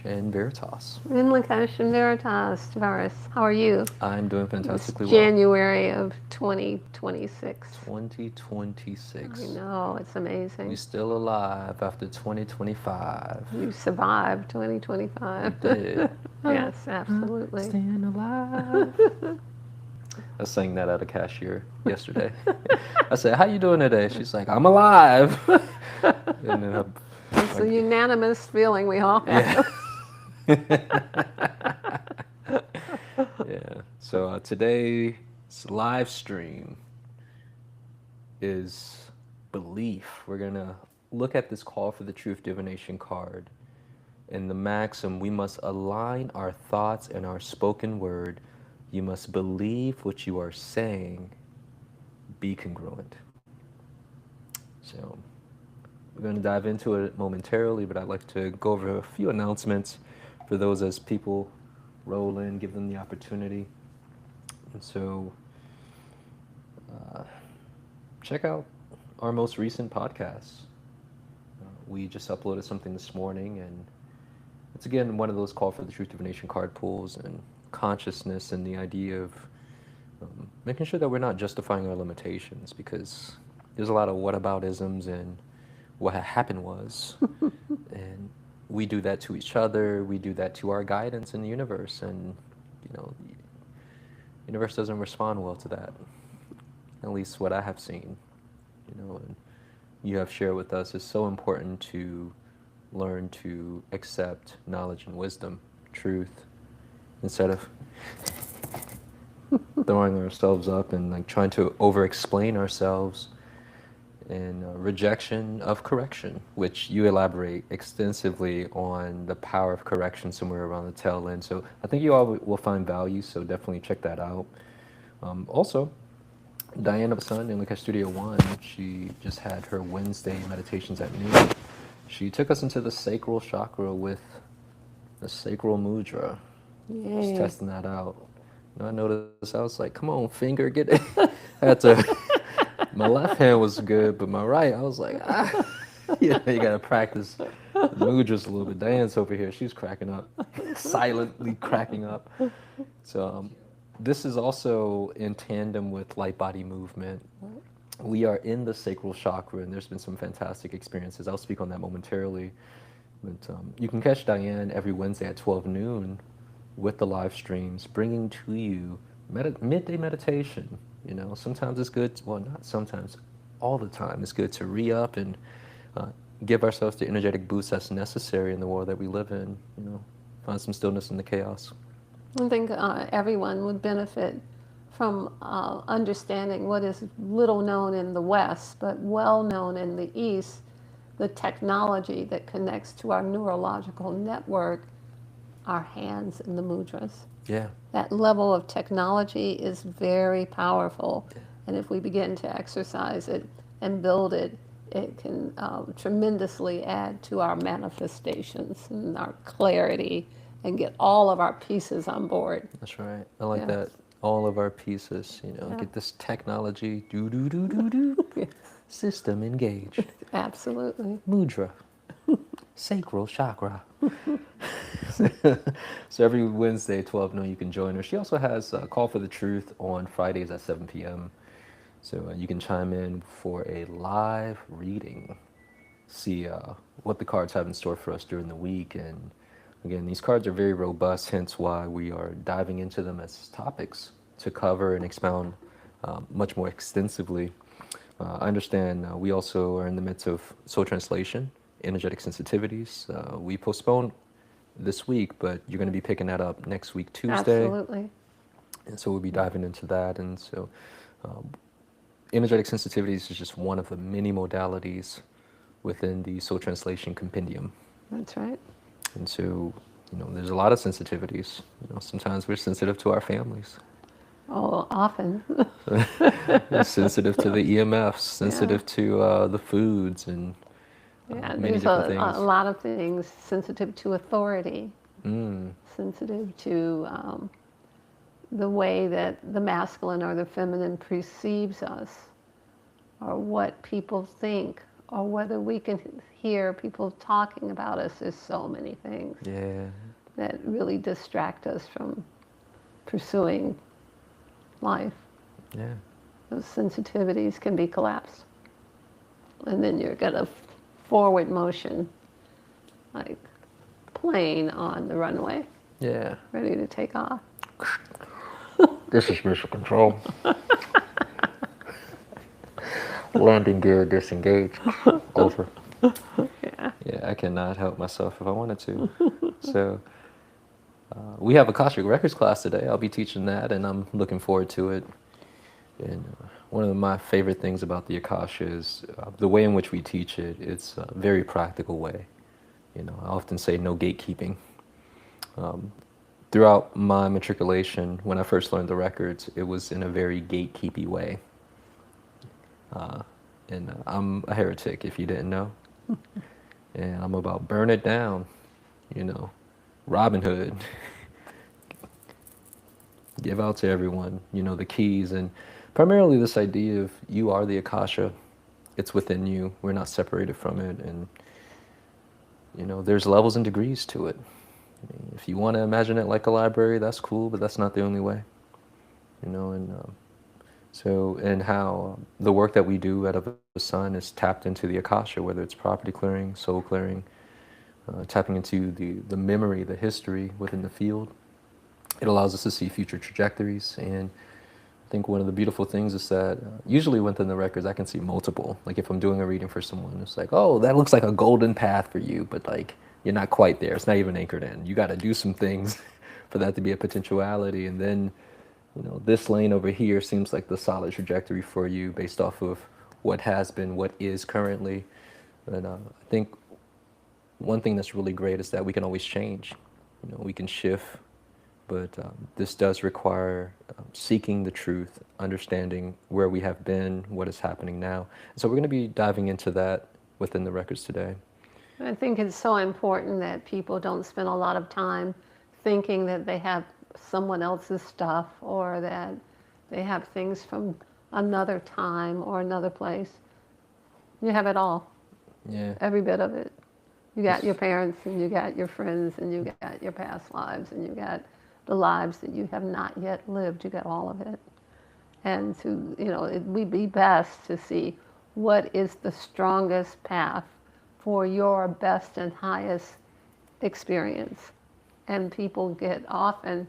and Veritas. In Lakesh and Veritas, Tavares, how are you? I'm doing It's fantastically well. January of 2026. 2026. I know, it's We amazing. still alive after 2025. You survived We 2025. did. Yes, absolutely. Staying alive. I sang that at a cashier yesterday. I said, "How you doing today?" She's like, "I'm alive." And then It's a unanimous feeling we all yeah, have. yeah. So today's live stream is belief. We're gonna look at this call for the truth divination card and the maxim: we must align our thoughts and our spoken word. You must believe what you are saying. Be congruent. So we're going to dive into it momentarily, but I'd like to go over a few announcements for those as people roll in, give them the opportunity. And so check out our most recent podcasts. We just uploaded something this morning, and it's again one of those call for the truth divination card pools and consciousness and the idea of making sure that we're not justifying our limitations, because there's a lot of whataboutisms and what happened was. And we do that to each other, we do that to our guidance in the universe, and the universe doesn't respond well to that, at least what I have seen. And you have shared with us, it's so important to learn to accept knowledge and wisdom, truth, instead of throwing ourselves up and like trying to over explain ourselves, and rejection of correction, which you elaborate extensively on the power of correction somewhere around the tail end. So I think you all will find value, so definitely check that out. Also, Diane of Sun in Lakesh Studio One, she just had her Wednesday meditations at noon. She took us into the sacral chakra with the sacral mudra. Just Yay. testing that out. I noticed, I was like, come on, finger, get it. I had to, my left hand was good, but my right, I was like, ah. You gotta practice the mudras a little bit. Diane's over here, she's cracking up, silently cracking up. So this is also in tandem with light body movement. We are in the sacral chakra, and there's been some fantastic experiences. I'll speak on that momentarily. But you can catch Diane every Wednesday at 12 noon with the live streams, bringing to you midday meditation. Sometimes it's good, well, not sometimes, all the time, it's good to re-up and give ourselves the energetic boost that's necessary in the world that we live in, find some stillness in the chaos. I think everyone would benefit from understanding what is little known in the West, but well known in the East, the technology that connects to our neurological network, our hands and the mudras. Yeah. That level of technology is very powerful, and if we begin to exercise it and build it, it can tremendously add to our manifestations and our clarity and get all of our pieces on board. That's right. I like Yes. that. All of our pieces, Yeah. get this technology, do do do do do, Yes, system engaged. absolutely. Mudra, sacral chakra. So every Wednesday, 12 noon, you can join her. She also has a Call for the Truth on Fridays at 7 p.m. So you can chime in for a live reading, see what the cards have in store for us during the week. And again, these cards are very robust, hence why we are diving into them as topics to cover and expound much more extensively. I understand we also are in the midst of soul translation, energetic sensitivities. We postponed this week, but you're going to be picking that up next week, Tuesday. Absolutely. And so we'll be diving into that. And so energetic sensitivities is just one of the many modalities within the soul translation compendium. That's right. And so, there's a lot of sensitivities. Sometimes we're sensitive to our families. Oh, often. We're sensitive to the EMFs, sensitive to the foods, and Yeah, many there's different a things. lot of things sensitive to authority, Mm, sensitive to the way that the masculine or the feminine perceives us, or what people think or whether we can hear people talking about us. There's so many things Yeah. that really distract us from pursuing life. Yeah. Those sensitivities can be collapsed. And then you're got a forward motion, like plane on the runway, Yeah. ready to take off. This is mission control. Landing gear disengaged. Over. Yeah. Yeah, I cannot help myself if I wanted to. So we have Akashic Records class today. I'll be teaching that, and I'm looking forward to it. And one of my favorite things about the Akasha is the way in which we teach it. It's a very practical way. You know, I often say no gatekeeping. Throughout my matriculation, when I first learned the records, it was in a very gatekeepy way. And I'm a heretic, if you didn't know. And I'm about burn it down, you know, Robin Hood. Give out to everyone, you know, the keys. And primarily this idea of you are the Akasha. It's within you. We're not separated from it. And, you know, there's levels and degrees to it. I mean, if you want to imagine it like a library, that's cool, but that's not the only way. You know, and how the work that we do out of the sun is tapped into the Akasha, whether it's property clearing, soul clearing, tapping into the memory, the history within the field. It allows us to see future trajectories. And I think one of the beautiful things is that usually within the records, I can see multiple. Like if I'm doing a reading for someone, it's like, oh, that looks like a golden path for you, but like you're not quite there. It's not even anchored in. You got to do some things for that to be a potentiality. And then, you know, this lane over here seems like the solid trajectory for you based off of what has been, what is currently. And I think one thing that's really great is that we can always change. You know, we can shift, but this does require seeking the truth, understanding where we have been, what is happening now. So we're going to be diving into that within the records today. I think it's so important that people don't spend a lot of time thinking that they have someone else's stuff or that they have things from another time or another place. You have it all. Yeah. Every bit of it. You got your parents and you got your friends and you got your past lives and you got the lives that you have not yet lived. You got all of it. And to, you know, it would be best to see what is the strongest path for your best and highest experience. And people get often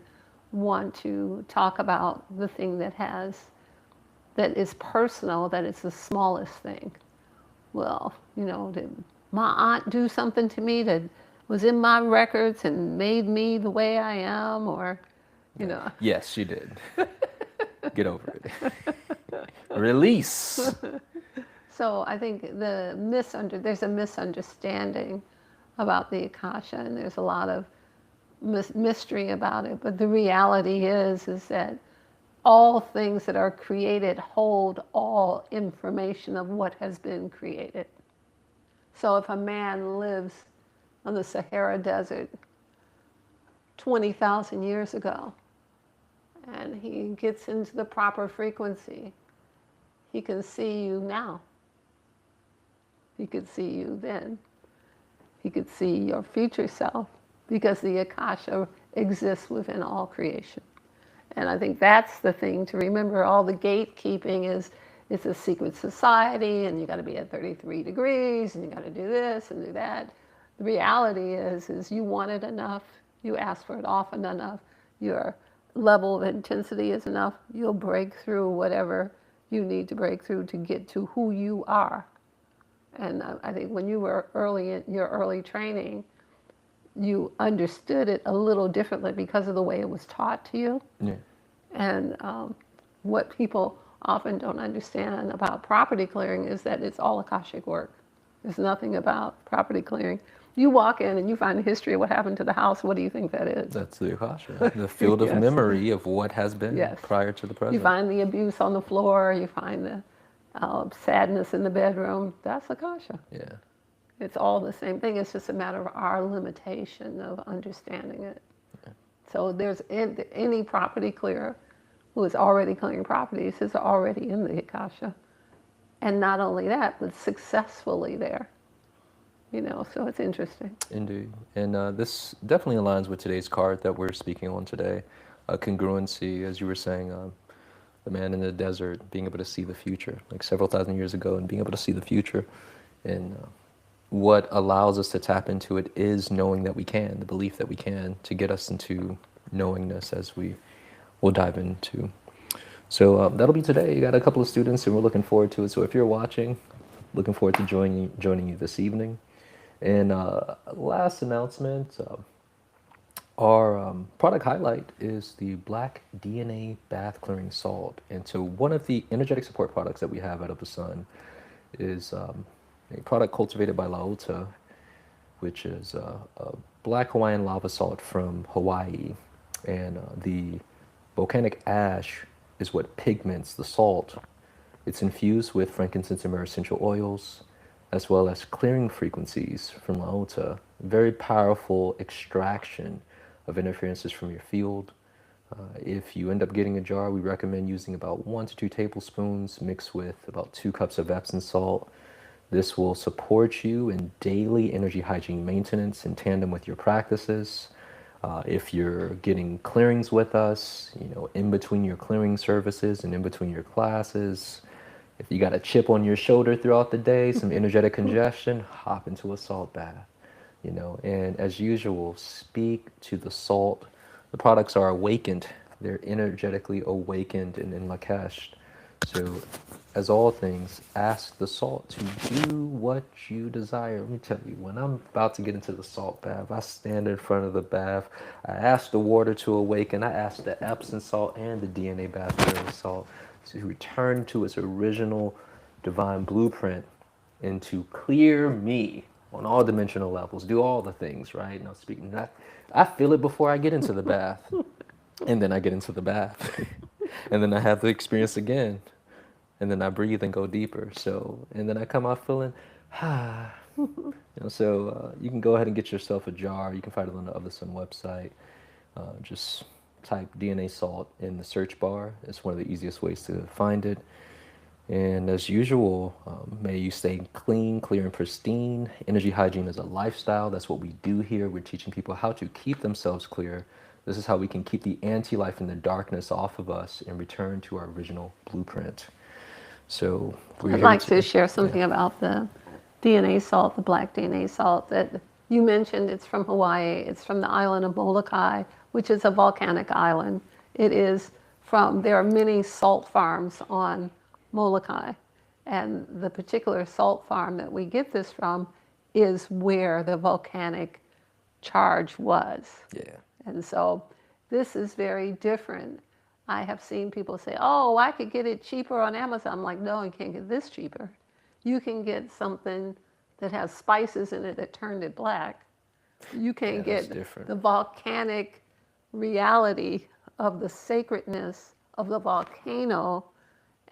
want to talk about the thing that is personal, that is the smallest thing. Well, you know, did my aunt do something to me that was in my records and made me the way I am? Or, you know. Yes, she did. Get over it. Release. So I think there's a misunderstanding about the Akasha, and there's a lot of mystery about it. But the reality is that all things that are created hold all information of what has been created. So if a man lives on the Sahara Desert 20,000 years ago, and he gets into the proper frequency, he can see you now. He could see you then. He could see your future self because the Akasha exists within all creation. And I think that's the thing to remember. All the gatekeeping is it's a secret society and you got to be at 33 degrees and you got to do this and do that. The reality is you want it enough, you ask for it often enough, your level of intensity is enough, you'll break through whatever you need to break through to get to who you are. And I think when you were early in your early training, you understood it a little differently because of the way it was taught to you. Yeah. And what people often don't understand about property clearing is that it's all Akashic work. There's nothing about property clearing. You walk in and you find the history of what happened to the house. What do you think that is? That's the Akasha, the field of Yes. memory of what has been Yes. prior to the present. You find the abuse on the floor. You find the sadness in the bedroom. That's Akasha. Yeah. It's all the same thing. It's just a matter of our limitation of understanding it. Yeah. So there's any property clearer who is already clearing properties is already in the Akasha. And not only that, but successfully there. So it's interesting. Indeed. And this definitely aligns with today's card that we're speaking on today. Congruency, as you were saying, the man in the desert being able to see the future, like several thousand years ago, and being able to see the future. And what allows us to tap into it is knowing that we can, the belief that we can, to get us into knowingness, as we will dive into. So that'll be today. You got a couple of students, and we're looking forward to it. So if you're watching, looking forward to joining you this evening. And last announcement, our product highlight is the Black DNA Bath Clearing Salt. And so one of the energetic support products that we have out of the sun is a product cultivated by Laota, which is a black Hawaiian lava salt from Hawaii. And the volcanic ash is what pigments the salt. It's infused with frankincense and myrrh essential oils, as well as clearing frequencies from Laota. Very powerful extraction of interferences from your field. If you end up getting a jar, we recommend using about 1 to 2 tablespoons mixed with about 2 cups of Epsom salt. This will support you in daily energy hygiene maintenance in tandem with your practices. If you're getting clearings with us, in between your clearing services and in between your classes, if you got a chip on your shoulder throughout the day, some energetic congestion, hop into a salt bath, and as usual, speak to the salt. The products are awakened. They're energetically awakened and in Lakesh. So, as all things, ask the salt to do what you desire. Let me tell you, when I'm about to get into the salt bath, I stand in front of the bath. I ask the water to awaken. I ask the Epsom salt and the DNA bath clearing salt to return to its original divine blueprint and to clear me on all dimensional levels. Do all the things, right? Now, speaking that, I feel it before I get into the bath. And then I get into the bath. And then I have the experience again. And then I breathe and go deeper. So, and then I come out feeling, So you can go ahead and get yourself a jar. You can find it on the Other Sun website. Just type DNA salt in the search bar. It's one of the easiest ways to find it. And as usual, may you stay clean, clear, and pristine. Energy hygiene is a lifestyle. That's what we do here. We're teaching people how to keep themselves clear. This is how we can keep the anti-life and the darkness off of us and return to our original blueprint. So I'd like to share something about the DNA salt, the black DNA salt that you mentioned. It's from Hawaii. It's from the island of Molokai, which is a volcanic island. There are many salt farms on Molokai, and the particular salt farm that we get this from is where the volcanic charge was. Yeah. And so this is very different. I have seen people say, oh, I could get it cheaper on Amazon. I'm like, no, you can't get this cheaper. You can get something that has spices in it that turned it black. You can't get the volcanic reality of the sacredness of the volcano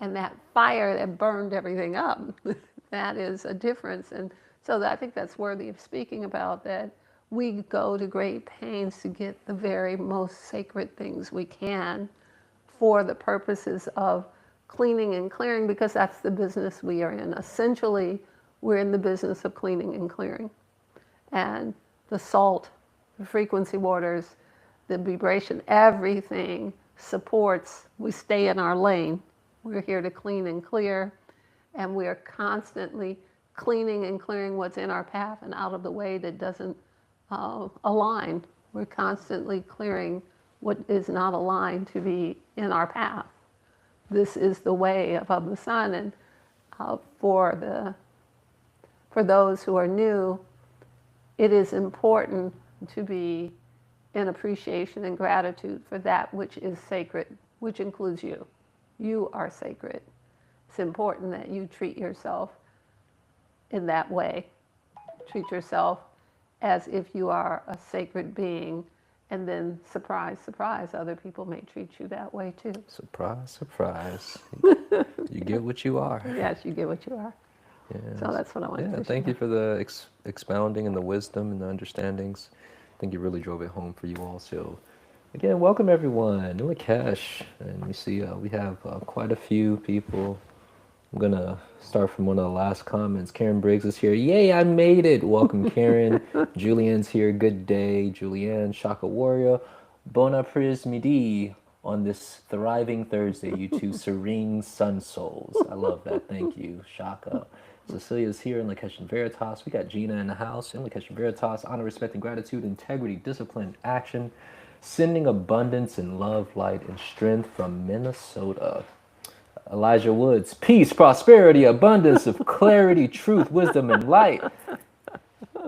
and that fire that burned everything up. That is a difference. And so I think that's worthy of speaking about, that we go to great pains to get the very most sacred things we can for the purposes of cleaning and clearing, because that's the business we are in. Essentially, we're in the business of cleaning and clearing. And the salt, the frequency waters, the vibration, everything supports, we stay in our lane. We're here to clean and clear, and we are constantly cleaning and clearing what's in our path and out of the way that doesn't align. We're constantly clearing what is not aligned to be in our path. This is the way above the sun, and for those who are new, it is important to be in appreciation and gratitude for that which is sacred, which includes you. You are sacred. It's important that you treat yourself in that way. Treat yourself as if you are a sacred being, and then surprise, surprise, other people may treat you that way too. Surprise, surprise. You get what you are. Yes, you get what you are. Yes. So that's what I wanted to share. Thank you for the expounding and the wisdom and the understandings. I think you really drove it home for you all. So again, welcome everyone. Lakesh. And you see we have quite a few people I'm gonna start from one of the last comments. Karen Briggs is here. Yay, I made it. Welcome, Karen. Julianne's here. Good day, Julianne. Shaka Warrior. Bon après midi on this thriving Thursday, you two serene sun souls. I love that. Thank you, Shaka. Cecilia's here in Lakesh and Veritas. We got Gina in the house in Lakesh and Veritas. Honor, respect, and gratitude, integrity, discipline, action. Sending abundance and love, light, and strength from Minnesota. Elijah Woods, peace, prosperity, abundance of clarity, truth, wisdom, and light.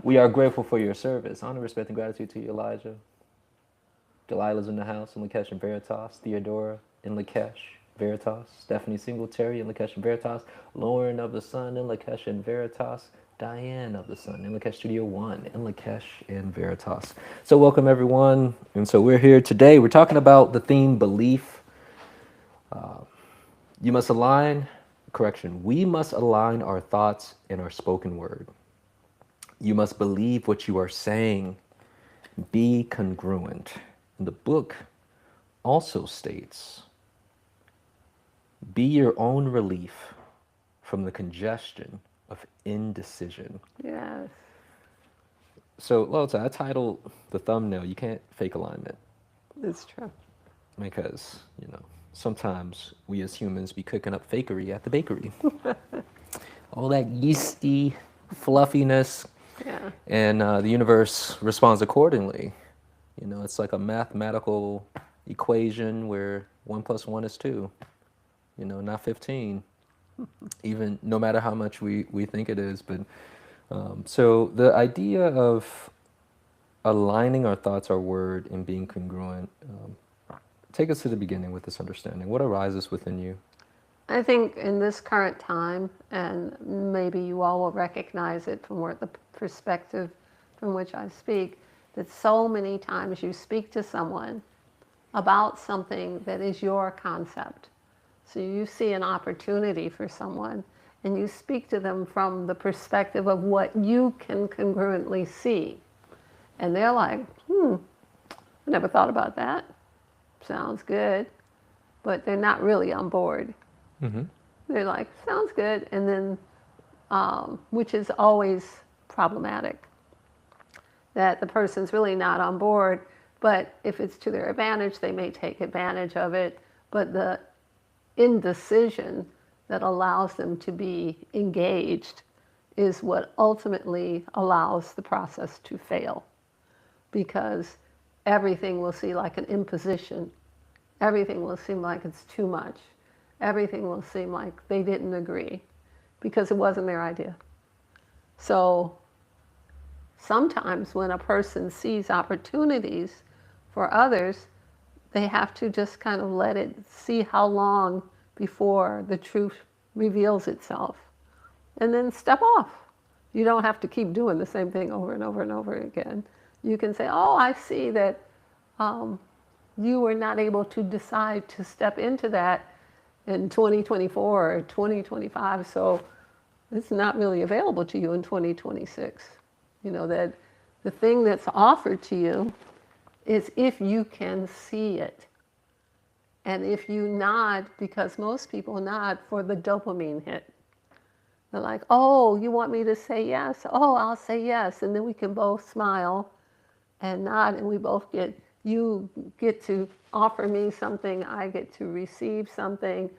We are grateful for your service. Honor, respect, and gratitude to you, Elijah. Delilah's in the house in Lakesh and Veritas. Theodora in Lakesh, Veritas. Stephanie Singletary in Lakesh and Veritas. Lauren of the Sun in Lakesh and Veritas. Diane of the Sun in Lakesh Studio 1 in Lakesh and Veritas. So welcome everyone. And so we're here today. We're talking about the theme belief. You must align, correction, we must align our thoughts and our spoken word. You must believe what you are saying. Be congruent. And the book also states, be your own relief from the congestion of indecision. Yes. So, Lota, I titled the thumbnail, You Can't Fake Alignment. It's true. Because, sometimes we as humans be cooking up fakery at the bakery. All that yeasty fluffiness. Yeah. And the universe responds accordingly. It's like a mathematical equation where 1 + 1 is 2, not 15, even no matter how much we think it is. But so the idea of aligning our thoughts, our word, and being congruent, take us to the beginning with this understanding. What arises within you? I think in this current time, and maybe you all will recognize it from the perspective from which I speak, that so many times you speak to someone about something that is your concept. So you see an opportunity for someone and you speak to them from the perspective of what you can congruently see. And they're like, I never thought about that. Sounds good. But they're not really on board. Mm-hmm. They're like, sounds good. And then, which is always problematic, that the person's really not on board, but if it's to their advantage, they may take advantage of it. But the indecision that allows them to be engaged is what ultimately allows the process to fail, because everything will seem like an imposition. Everything will seem like it's too much. Everything will seem like they didn't agree because it wasn't their idea. So sometimes when a person sees opportunities for others, they have to just kind of let it see how long before the truth reveals itself, and then step off. You don't have to keep doing the same thing over and over and over again. You can say, oh, I see that you were not able to decide to step into that in 2024 or 2025, so it's not really available to you in 2026. That the thing that's offered to you is if you can see it. And if you nod, because most people nod for the dopamine hit. They're like, oh, you want me to say yes? Oh, I'll say yes. And then we can both smile and nod, and we both you get to offer me something, I get to receive something.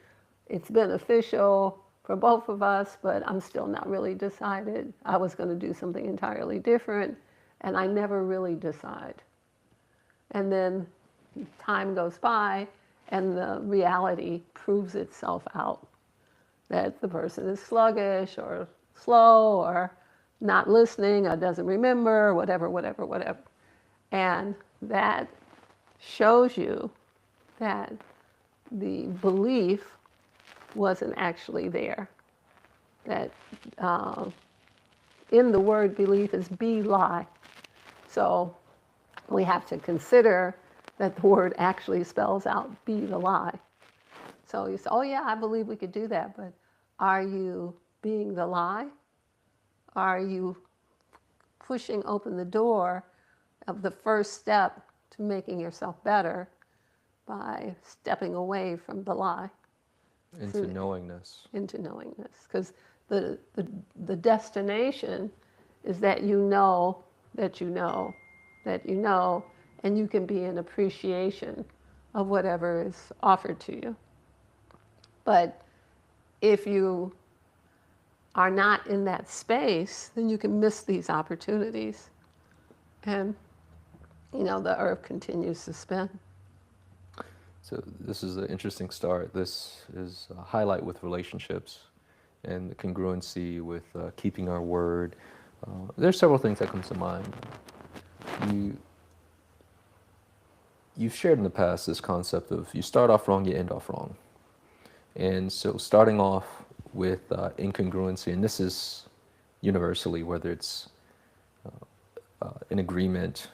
It's beneficial for both of us, but I'm still not really decided. I was going to do something entirely different, and I never really decide. And then time goes by, and the reality proves itself out, that the person is sluggish or slow or not listening or doesn't remember, whatever. And that shows you that the belief wasn't actually there. That in the word belief is be-lie. So we have to consider that the word actually spells out be the lie. So you say, oh yeah, I believe we could do that, but are you being the lie? Are you pushing open the door of the first step to making yourself better by stepping away from the lie? Into knowingness. Into knowingness. Because the destination is that you know that you know that you know, and you can be in appreciation of whatever is offered to you. But if you are not in that space, then you can miss these opportunities. And, the earth continues to spin. So this is an interesting start. This is a highlight with relationships and the congruency with keeping our word. There's several things that come to mind. You've shared in the past this concept of you start off wrong, you end off wrong. And so starting off with incongruency, and this is universally, whether it's an agreement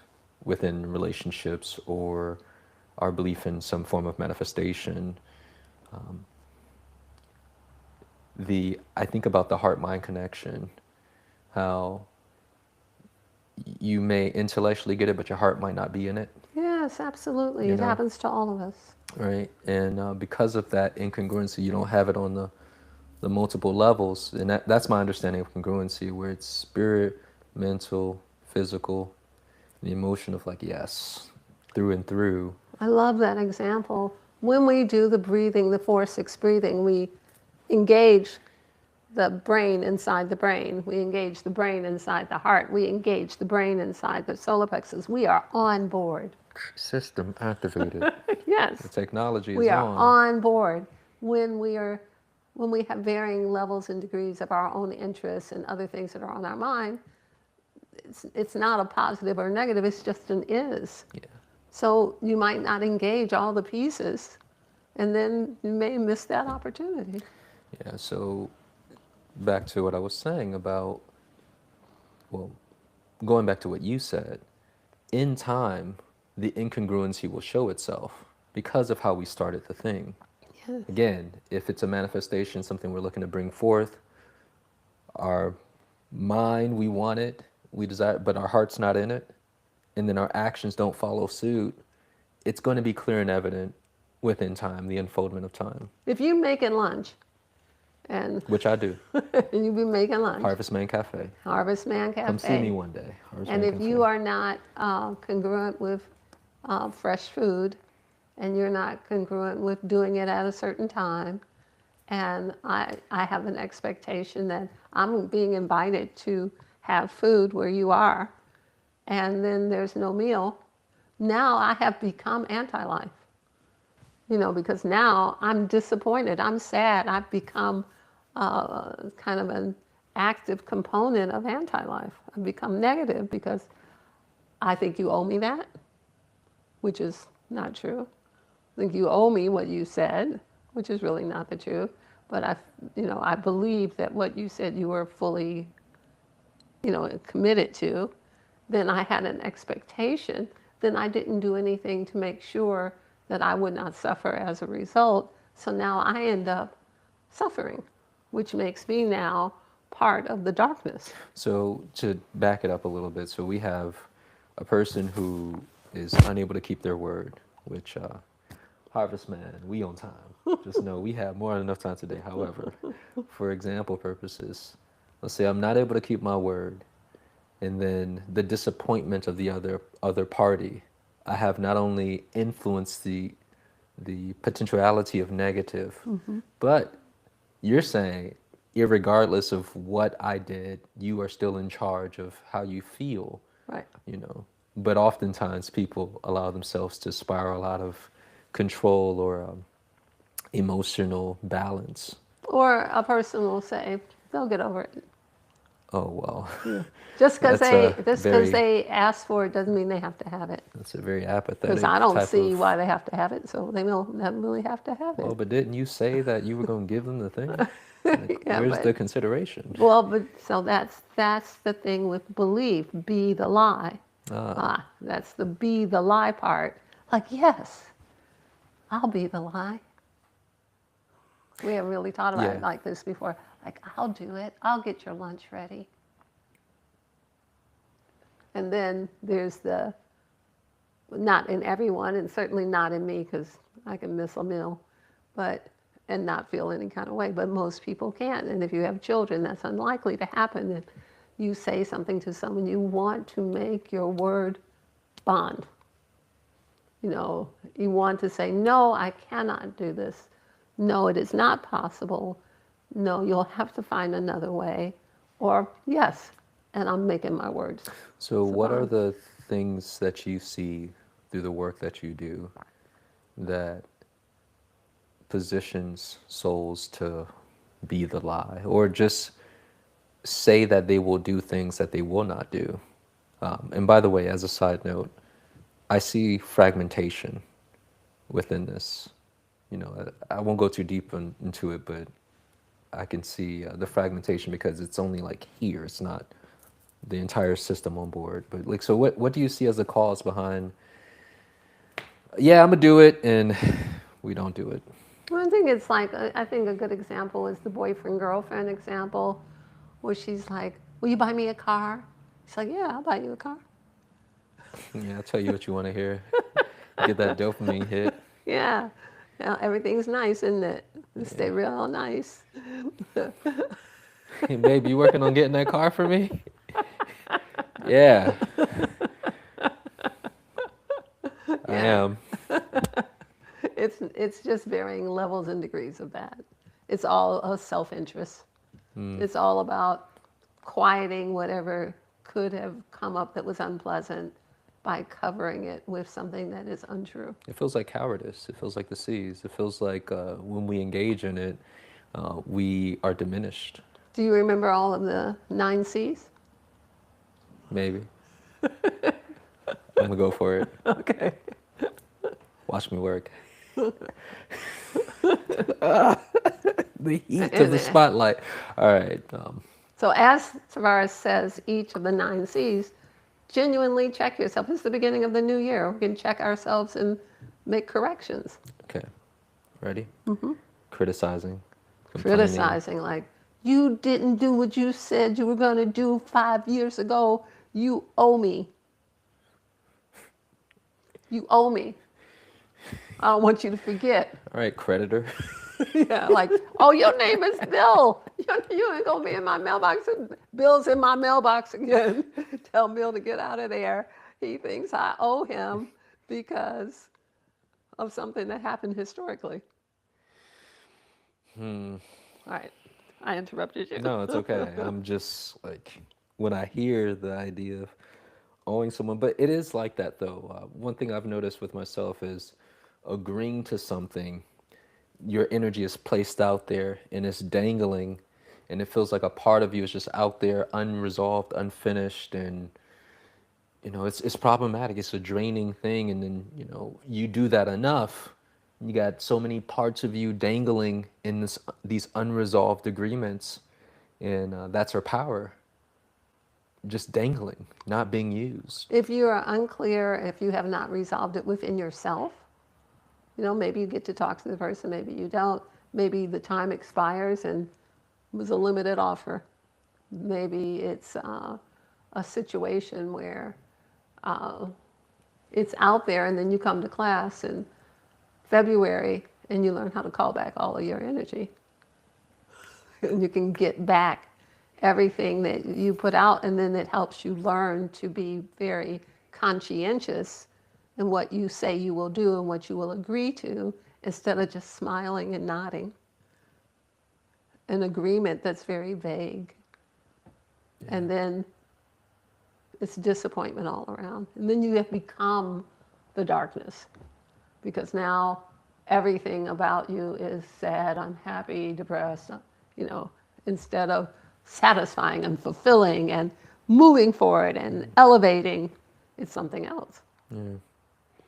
within relationships or our belief in some form of manifestation. I think about the heart-mind connection, how you may intellectually get it, but your heart might not be in it. Yes, absolutely. It happens to all of us. Right, and because of that incongruency, you don't have it on the multiple levels, and that's my understanding of congruency, where it's spirit, mental, physical, the emotion of yes, through and through. I love that example. When we do the breathing, the 4-6 breathing, we engage the brain inside the brain. We engage the brain inside the heart. We engage the brain inside the solar plexus. We are on board. System activated. Yes. The technology is on. We are on board. When we have varying levels and degrees of our own interests and other things that are on our mind, it's not a positive or negative, it's just an is. Yeah. So you might not engage all the pieces, and then you may miss that opportunity. Yeah, so back to what I was saying about, going back to what you said, in time, the incongruency will show itself because of how we started the thing. Yes. Again, if it's a manifestation, something we're looking to bring forth, our mind, we want it, we desire, but our heart's not in it, and then our actions don't follow suit, it's going to be clear and evident within time, the unfoldment of time. If you making lunch, which I do. and you be making lunch. Harvest Man Cafe. Harvest Man Cafe. Come see me one day. And if you are not congruent with fresh food, and you're not congruent with doing it at a certain time, and I have an expectation that I'm being invited to have food where you are, and then there's no meal, now I have become anti-life. Because now I'm disappointed, I'm sad, I've become kind of an active component of anti-life. I've become negative because I think you owe me that, which is not true. I think you owe me what you said, which is really not the truth. But I believe that what you said you were fully, committed to. Then I had an expectation. Then I didn't do anything to make sure that I would not suffer as a result. So now I end up suffering, which makes me now part of the darkness. So to back it up a little bit, so we have a person who is unable to keep their word, which Harvest Man, we on time. Just know we have more than enough time today. However, for example purposes, let's say I'm not able to keep my word, and then the disappointment of the other party, I have not only influenced the potentiality of negative, but you're saying, irregardless of what I did, you are still in charge of how you feel. Right. But oftentimes people allow themselves to spiral out of control or emotional balance. Or a person will say, they'll get over it. Oh, well. Yeah. Just because they ask for it doesn't mean they have to have it. That's a very apathetic Because I don't see why they have to have it, so they don't really have to have it. Well, but didn't you say that you were going to give them the thing? Yeah, where's the consideration? Well, but so that's the thing with belief, be the lie. That's the be the lie part. Like, yes, I'll be the lie. We haven't really thought about it like this before. Like, I'll do it. I'll get your lunch ready. And then there's not in everyone, and certainly not in me, because I can miss a meal, but and not feel any kind of way. But most people can't. And if you have children, that's unlikely to happen. If you say something to someone, you want to make your word bond. You know, you want to say, no, I cannot do this. No, it is not possible. No, you'll have to find another way. Or, yes, and I'm making my words. So what are bond. the things that you see through the work that you do that positions souls to be the lie, or just say that they will do things that they will not do? And by the way, as a side note, I see fragmentation within this. You know, I won't go too deep into it, but I can see the fragmentation because it's only like here. It's not the entire system on board. But like, so what do you see as the cause behind, yeah, I'm gonna do it, and we don't do it? Well, I think it's like, I think a good example is the boyfriend-girlfriend example, where she's like, will you buy me a car? She's like, yeah, I'll buy you a car. Yeah, I'll tell you what you want to hear. Get that dopamine hit. Yeah. Now, everything's nice, isn't it? Stay real nice. Hey, babe, you working on getting that car for me? Yeah, I am. It's just varying levels and degrees of that. It's all a self-interest. It's all about quieting whatever could have come up that was unpleasant by covering it with something that is untrue. It feels like cowardice. It feels like the seas. It feels like when we engage in it, we are diminished. Do you remember all of the 9 C's? Maybe. I'm gonna go for it. Okay. Watch me work. The heat of the spotlight. All right. So as Tavares says, each of the 9 C's, genuinely check yourself. It's the beginning of the new year. We can check ourselves and make corrections. Okay. Ready? Criticizing. Complaining. Criticizing, like, you didn't do what you said you were going to do 5 years ago. You owe me. You owe me. I don't want you to forget. All right, creditor. Yeah, like, oh, your name is Bill. You ain't going to be in my mailbox. Bill's in my mailbox again. Tell Bill to get out of there. He thinks I owe him because of something that happened historically. All right. I interrupted you. No, it's okay. I'm just like, when I hear the idea of owing someone, but it is like that though. One thing I've noticed with myself is agreeing to something, your energy is placed out there and it's dangling, and it feels like a part of you is just out there unresolved, unfinished, and you know, it's problematic. It's a draining thing, and then you know, you do that enough, you got so many parts of you dangling in these unresolved agreements, and that's her power. Just dangling, not being used. If you are unclear, if you have not resolved it within yourself, you know, maybe you get to talk to the person, maybe you don't. Maybe the time expires and it was a limited offer. Maybe it's a situation where it's out there, and then you come to class in February and you learn how to call back all of your energy. And you can get back everything that you put out, and then it helps you learn to be very conscientious in what you say you will do and what you will agree to, instead of just smiling and nodding. An agreement that's very vague. Yeah. And then it's disappointment all around. And then you have become the darkness, because now everything about you is sad, unhappy, depressed, you know, instead of satisfying and fulfilling and moving forward and elevating, it's something else. Yeah.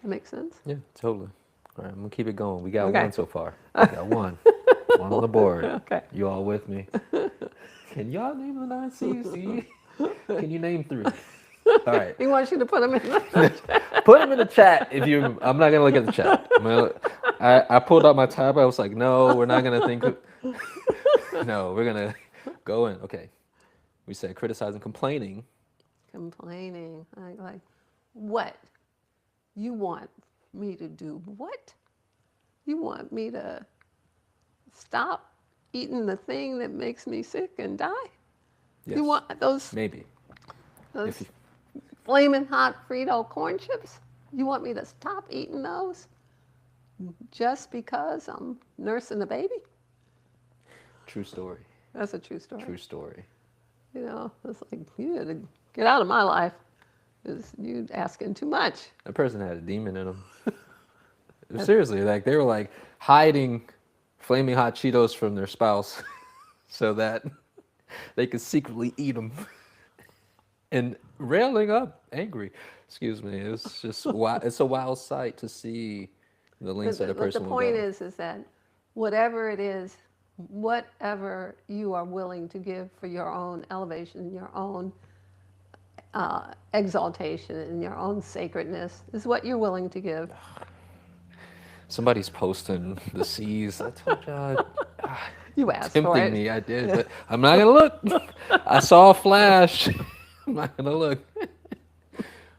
That makes sense? Yeah, totally. All right, I'm gonna keep it going. We got Okay. one so far. We got one. One on the board. Okay. You all with me? Can y'all name the 9 C's? Can you name 3? All right. He wants you to put them in the chat. Put them in the chat if you. I'm not gonna look at the chat. I pulled out my tab. I was like, no, we're not gonna think. No, we're gonna go in. Okay. We said criticizing, complaining. Complaining. Like, what? You want me to do what? You want me to stop eating the thing that makes me sick and die? Yes. You want those Maybe. those If you, flaming hot Frito corn chips? You want me to stop eating those just because I'm nursing a baby? true story. That's a true story. True story. You know, it's like, you had to get out of my life because you asking too much. That person had a demon in them. Seriously, like they were like hiding flaming hot Cheetos from their spouse so that they could secretly eat them and railing up, angry. Excuse me. It's just it's a wild sight to see the lengths that a person But the will point go. is that whatever it is, whatever you are willing to give for your own elevation, your own exaltation, and your own sacredness is what you're willing to give. Somebody's posting the seas. I told y'all, You asked for tempting it. me. I did, but I'm not gonna look. I saw a flash. I'm not gonna look.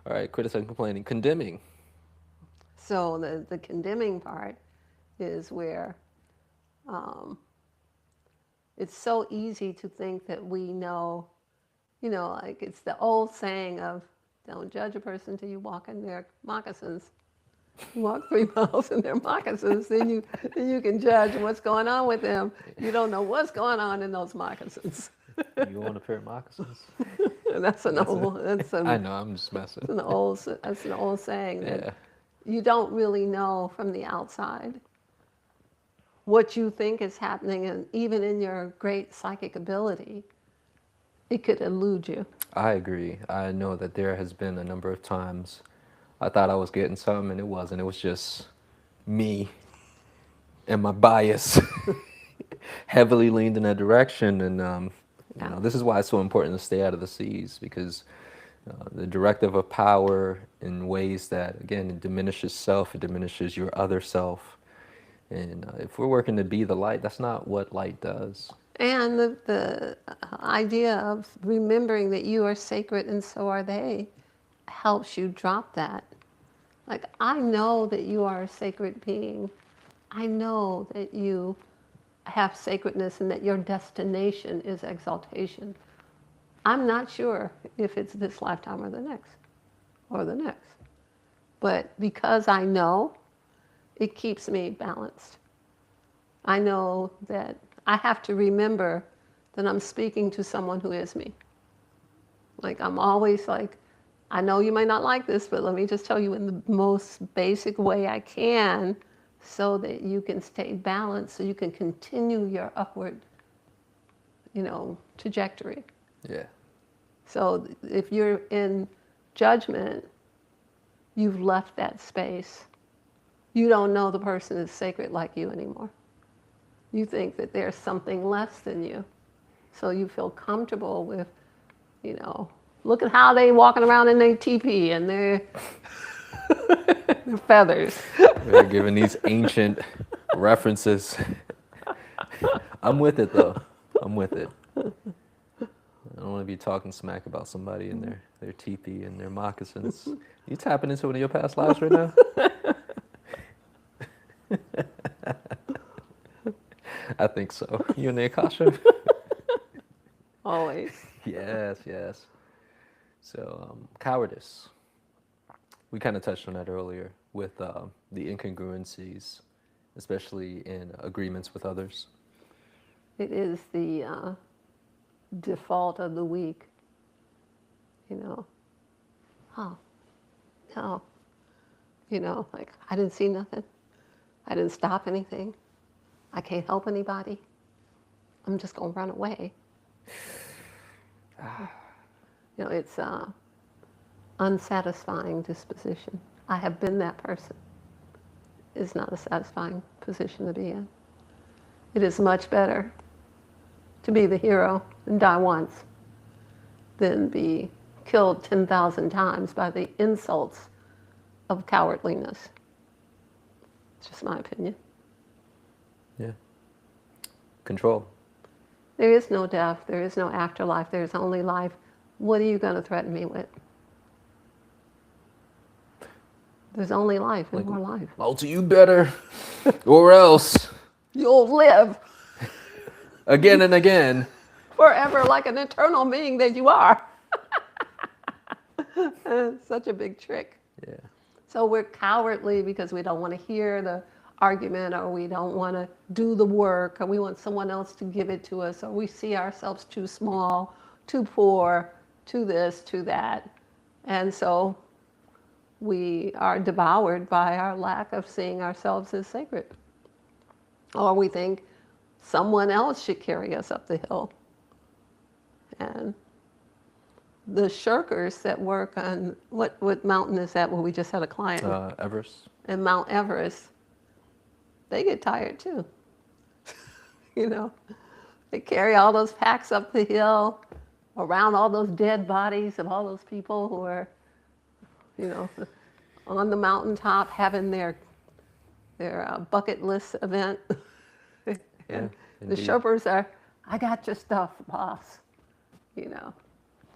All right, criticizing, complaining, condemning. So the condemning part is where it's so easy to think that we know, you know, like it's the old saying of don't judge a person till you walk in their moccasins. You walk 3 miles in their moccasins, then you can judge what's going on with them. You don't know what's going on in those moccasins. You want a pair of moccasins? And that's an old. I know, I'm just messing. That's an old saying that Yeah. you don't really know from the outside what you think is happening, and even in your great psychic ability, it could elude you. I agree. I know that there has been a number of times I thought I was getting something and it wasn't. It was just me and my bias heavily leaned in that direction. And you know, this is why it's so important to stay out of the seas, because the directive of power in ways that, again, it diminishes self, it diminishes your other self. And if we're working to be the light, that's not what light does. And the idea of remembering that you are sacred and so are they helps you drop that. Like, I know that you are a sacred being. I know that you have sacredness and that your destination is exaltation. I'm not sure if it's this lifetime or the next, or the next. But because I know, it keeps me balanced. I know that I have to remember that I'm speaking to someone who is me. Like, I'm always like, I know you might not like this, but let me just tell you in the most basic way I can so that you can stay balanced, so you can continue your upward, you know, trajectory. Yeah. So if you're in judgment, you've left that space. You don't know the person is sacred like you anymore. You think that there's something less than you. So you feel comfortable with, you know, look at how they walking around in their teepee and their feathers. They're giving these ancient references. I'm with it, though. I'm with it. I don't want to be talking smack about somebody in their teepee and their moccasins. You tapping into one of your past lives right now? I think so. You and the Akasha? Always. Yes, yes. So, cowardice. We kind of touched on that earlier with the incongruencies, especially in agreements with others. It is the default of the weak. You know, oh, no. You know, like, I didn't see nothing. I didn't stop anything. I can't help anybody. I'm just going to run away. You know, it's unsatisfying disposition. I have been that person. It's not a satisfying position to be in. It is much better to be the hero and die once than be killed 10,000 times by the insults of cowardliness. It's just my opinion. Yeah. Control. There is no death. There is no afterlife. There is only life. What are you going to threaten me with? There's only life and more life. Oh, so you better, or else. You'll live. again and again. forever like an eternal being that you are. Such a big trick. Yeah. So we're cowardly because we don't want to hear the argument, or we don't want to do the work, or we want someone else to give it to us, or we see ourselves too small, too poor, too this, too that. And so we are devoured by our lack of seeing ourselves as sacred. Or we think someone else should carry us up the hill. And the shirkers that work on, what mountain is that where we just had a client? Everest. And Mount Everest, they get tired too. You know, they carry all those packs up the hill, around all those dead bodies of all those people who are, you know, on the mountaintop having their bucket list event. Yeah. The Sherpas are, I got your stuff, boss. You know,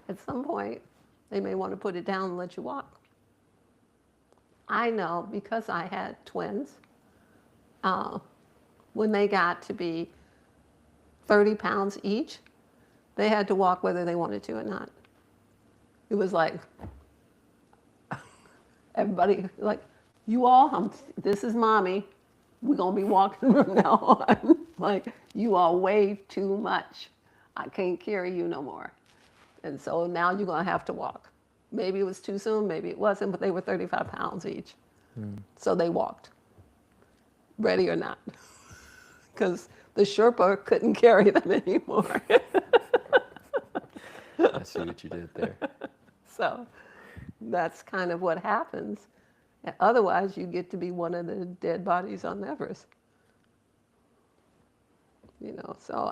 at some point, they may want to put it down and let you walk. I know because I had twins, when they got to be 30 pounds each, they had to walk whether they wanted to or not. It was like, everybody, like, you all, this is mommy. We're going to be walking from now on. Like, you all weigh too much. I can't carry you no more. And so now you're going to have to walk. Maybe it was too soon, maybe it wasn't, but they were 35 pounds each. So they walked, ready or not, because the Sherpa couldn't carry them anymore. I see what you did there. So that's kind of what happens. Otherwise, you get to be one of the dead bodies on Everest. You know, so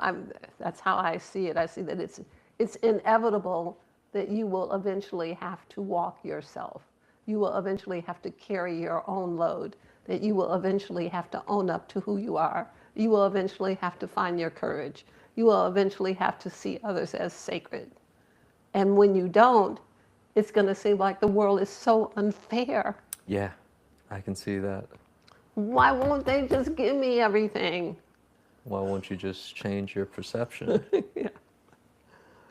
that's how I see it. I see that it's inevitable that you will eventually have to walk yourself. You will eventually have to carry your own load, that you will eventually have to own up to who you are. You will eventually have to find your courage. You will eventually have to see others as sacred. And when you don't, it's going to seem like the world is so unfair. Yeah, I can see that. Why won't they just give me everything? Why won't you just change your perception? Yeah.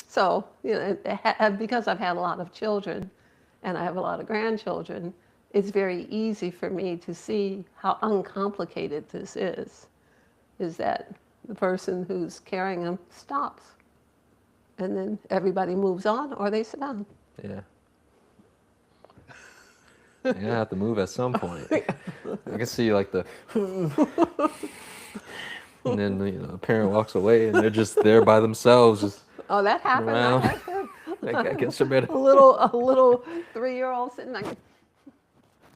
So, you know, because I've had a lot of children and I have a lot of grandchildren, it's very easy for me to see how uncomplicated this is that the person who's carrying them stops. And then everybody moves on or they sit down. Yeah. You're gonna have to move at some point. I can see like the and then a parent walks away and they're just there by themselves, just Oh, that happened. around. That happened. I guess I better. A little 3-year-old sitting like,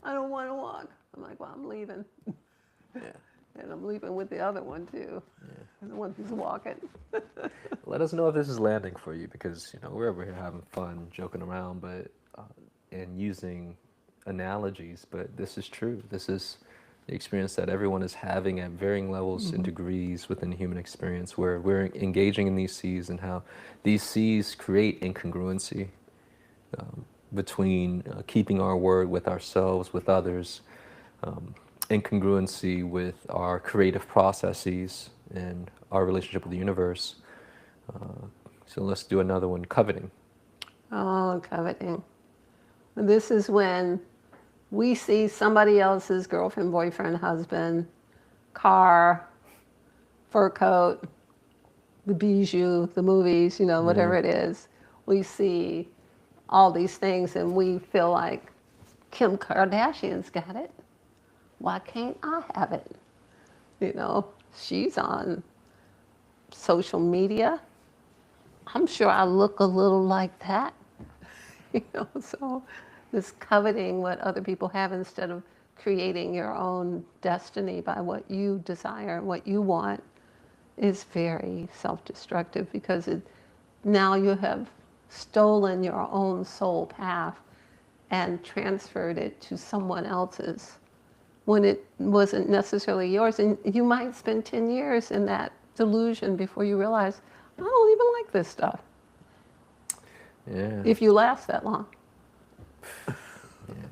I don't want to walk. I'm like, well, I'm leaving. Yeah. And I'm leaving with the other one too. Yeah. The one who's walking. Let us know if this is landing for you, because we're over here having fun, joking around, but and using analogies. But this is true. This is the experience that everyone is having at varying levels and degrees within the human experience, where we're engaging in these seas and how these seas create incongruency between keeping our word with ourselves, with others, incongruency with our creative processes and our relationship with the universe. So let's do another one, coveting. Oh, coveting. This is when we see somebody else's girlfriend, boyfriend, husband, car, fur coat, the bijou, the movies, whatever it is. We see all these things and we feel like Kim Kardashian's got it. Why can't I have it? She's on social media. I'm sure I look a little like that. So this coveting what other people have instead of creating your own destiny by what you desire, what you want, is very self-destructive, because now you have stolen your own soul path and transferred it to someone else's when it wasn't necessarily yours. And you might spend 10 years in that delusion before you realize, I don't even like this stuff. Yeah. If you last that long. Yeah.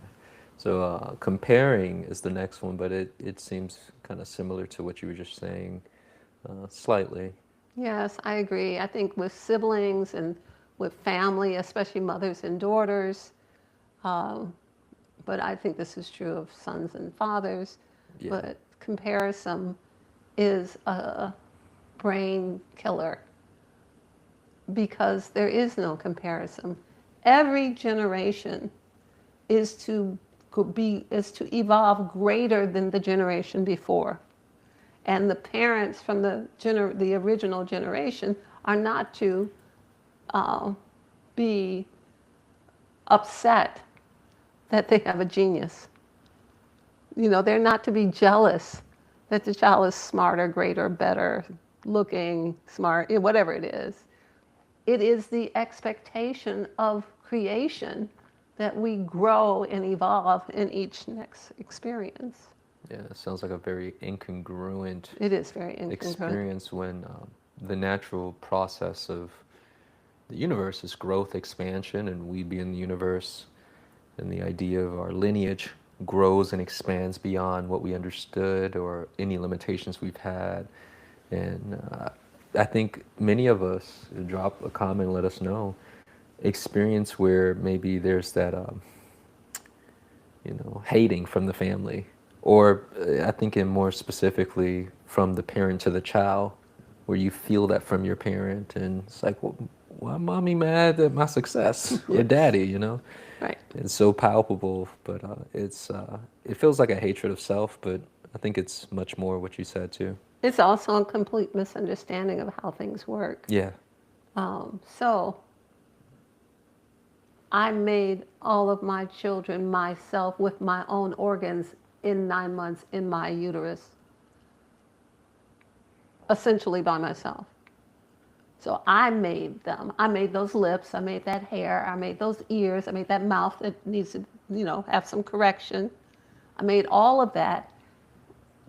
So comparing is the next one, but it seems kind of similar to what you were just saying, slightly. Yes, I agree. I think with siblings and with family, especially mothers and daughters, um, but I think this is true of sons and fathers. Yeah. But comparison is a brain killer because there is no comparison. Every generation is to is to evolve greater than the generation before. And the parents from the original generation are not to uh, be upset that they have a genius. They're not to be jealous that the child is smarter, greater, better looking, smart, whatever it is. It is the expectation of creation that we grow and evolve in each next experience. Yeah, it sounds like a very incongruent It is very incongruent. experience when the natural process of the universe is growth, expansion, and we be in the universe, and the idea of our lineage grows and expands beyond what we understood or any limitations we've had. And I think many of us, drop a comment, let us know, experience where maybe there's that, hating from the family. Or I think in more specifically from the parent to the child, where you feel that from your parent, and it's like, well, why mommy mad at my success? Or daddy. Right. It's so palpable, but it feels like a hatred of self, but I think it's much more what you said too. It's also a complete misunderstanding of how things work. Yeah. So I made all of my children myself with my own organs in 9 months in my uterus, essentially by myself. So I made them. I made those lips. I made that hair. I made those ears. I made that mouth that needs to, have some correction. I made all of that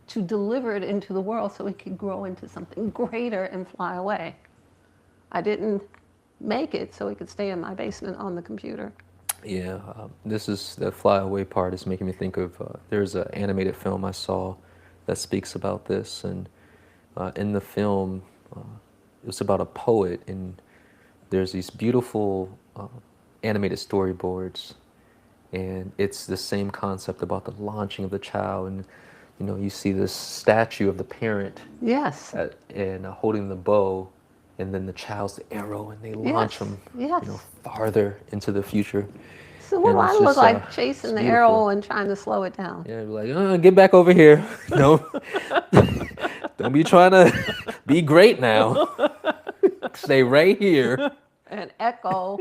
to deliver it into the world so it could grow into something greater and fly away. I didn't make it so it could stay in my basement on the computer. Yeah, this is the flyaway part is making me think of there's an animated film I saw that speaks about this, and in the film it was about a poet, and there's these beautiful animated storyboards, and it's the same concept about the launching of the child, and you see this statue of the parent, Yes. And holding the bow, and then the child's the arrow, and they launch them, Yes. farther into the future. So what do And I it's look just, like chasing the beautiful. arrow and trying to slow it down? Yeah, like, get back over here. No, don't be trying to be great now. Stay right here. And echo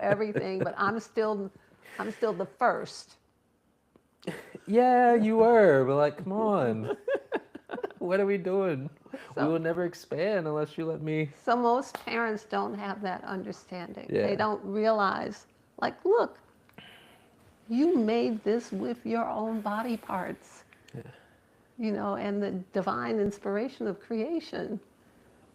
everything, but I'm still the first. Yeah, you were, but like, come on. What are we doing? We So- will never expand unless you let me. So most parents don't have that understanding. Yeah. They don't realize, like, look, you made this with your own body parts. Yeah. And the divine inspiration of creation.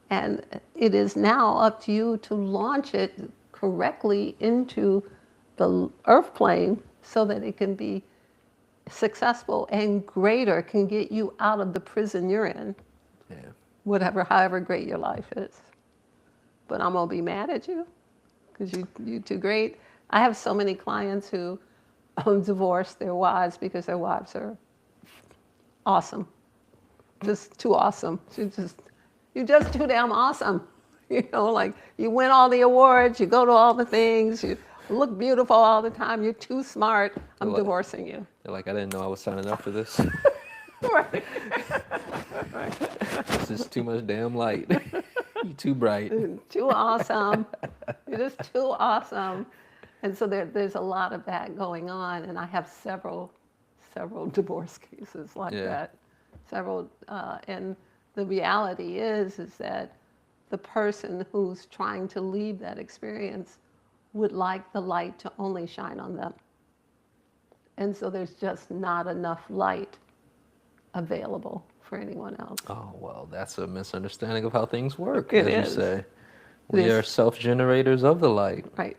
And it is now up to you to launch it correctly into the earth plane so that it can be successful and greater, can get you out of the prison you're in, however great your life is. But I'm gonna be mad at you because you too great. I have so many clients who divorce their wives because their wives are awesome, just too awesome. You're just too damn awesome. Like you win all the awards, you go to all the things, you look beautiful all the time, you're too smart, I'm divorcing you. They're like, I didn't know I was signing up for this. Right. This is too much damn light. You too bright. Too awesome. You're just too awesome. And so there's a lot of that going on, and I have several divorce cases like that. And the reality is that the person who's trying to leave that experience would like the light to only shine on them. And so there's just not enough light available for anyone else. Oh, well, that's a misunderstanding of how things work, It as is. you say. We are self-generators of the light. Right.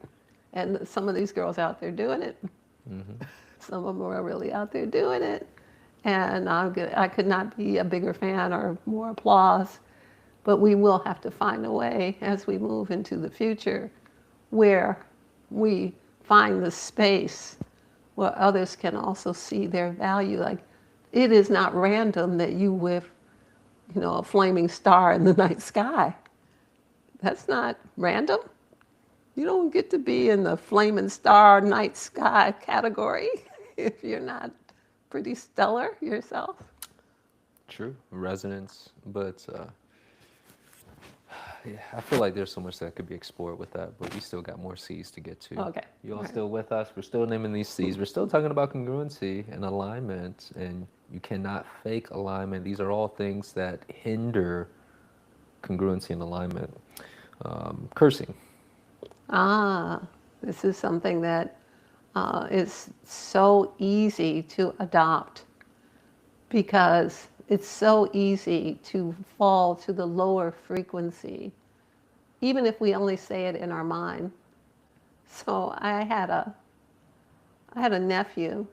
And some of these girls out there doing it. Mm-hmm. Some of them are really out there doing it. And I could not be a bigger fan or more applause But we will have to find a way as we move into the future where we find the space where others can also see their value. Like, it is not random that you with, a flaming star in the night sky. That's not random. You don't get to be in the flaming star night sky category if you're not pretty stellar yourself. True. Resonance. But yeah, I feel like there's so much that could be explored with that, but we still got more C's to get to. Okay. You all All right. still with us? We're still naming these C's. We're still talking about congruency and alignment, and you cannot fake alignment. These are all things that hinder congruency and alignment. Cursing. This is something that is so easy to adopt because it's so easy to fall to the lower frequency, even if we only say it in our mind. So I had a nephew,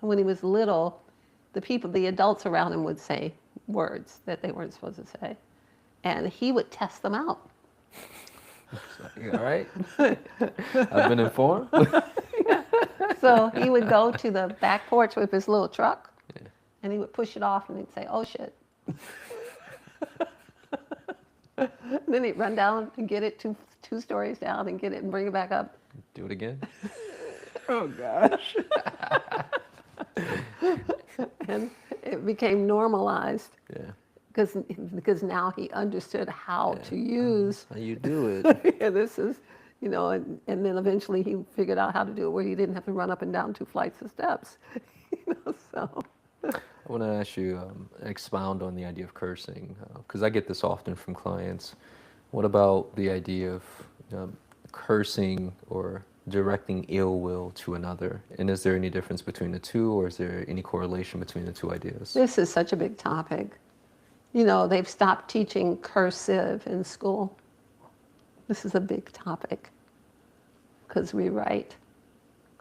and when he was little, the adults around him would say words that they weren't supposed to say, and he would test them out. All right. I've been informed. So he would go to the back porch with his little truck, and he would push it off, and he'd say, "Oh shit." And then he'd run down and get it two stories down and get it and bring it back up. Do it again. Oh gosh. And it became normalized Yeah. because now he understood how to use. How you do it. Yeah, this is, and then eventually he figured out how to do it where he didn't have to run up and down 2 flights of steps. So. I want to ask you, expound on the idea of cursing, because I get this often from clients. What about the idea of cursing or directing ill will to another? And is there any difference between the two, or is there any correlation between the two ideas? This is such a big topic. They've stopped teaching cursive in school. This is a big topic because we write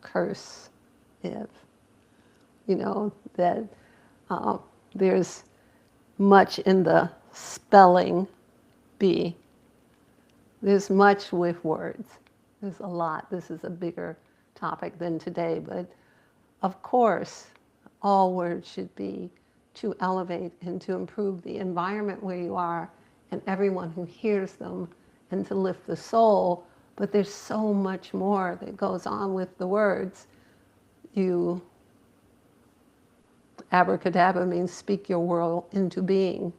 cursive. That there's much in the spelling bee. There's much with words. There's a lot. This is a bigger topic than today, but of course, all words should be to elevate and to improve the environment where you are and everyone who hears them and to lift the soul. But there's so much more that goes on with the words. Abracadabra means speak your world into being.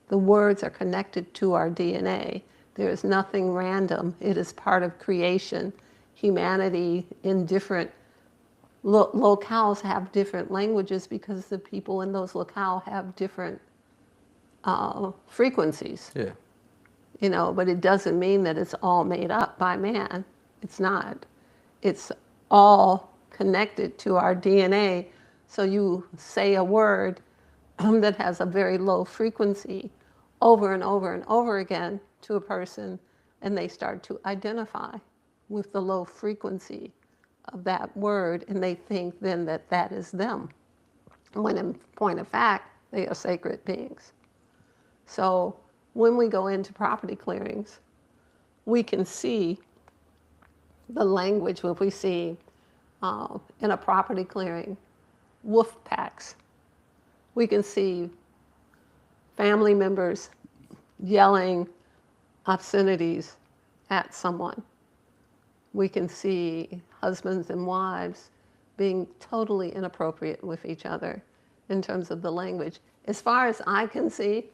The words are connected to our DNA. There is nothing random. It is part of creation. Humanity in different locales have different languages because the people in those locales have different frequencies. Yeah. But it doesn't mean that it's all made up by man. It's not. It's all connected to our DNA. So you say a word that has a very low frequency over and over and over again to a person, and they start to identify with the low frequency of that word, and they think then that that is them, when in point of fact, they are sacred beings. So when we go into property clearings, we can see the language. What we see in a property clearing, wolf packs. We can see family members yelling obscenities at someone. We can see husbands and wives being totally inappropriate with each other in terms of the language. As far as I can see,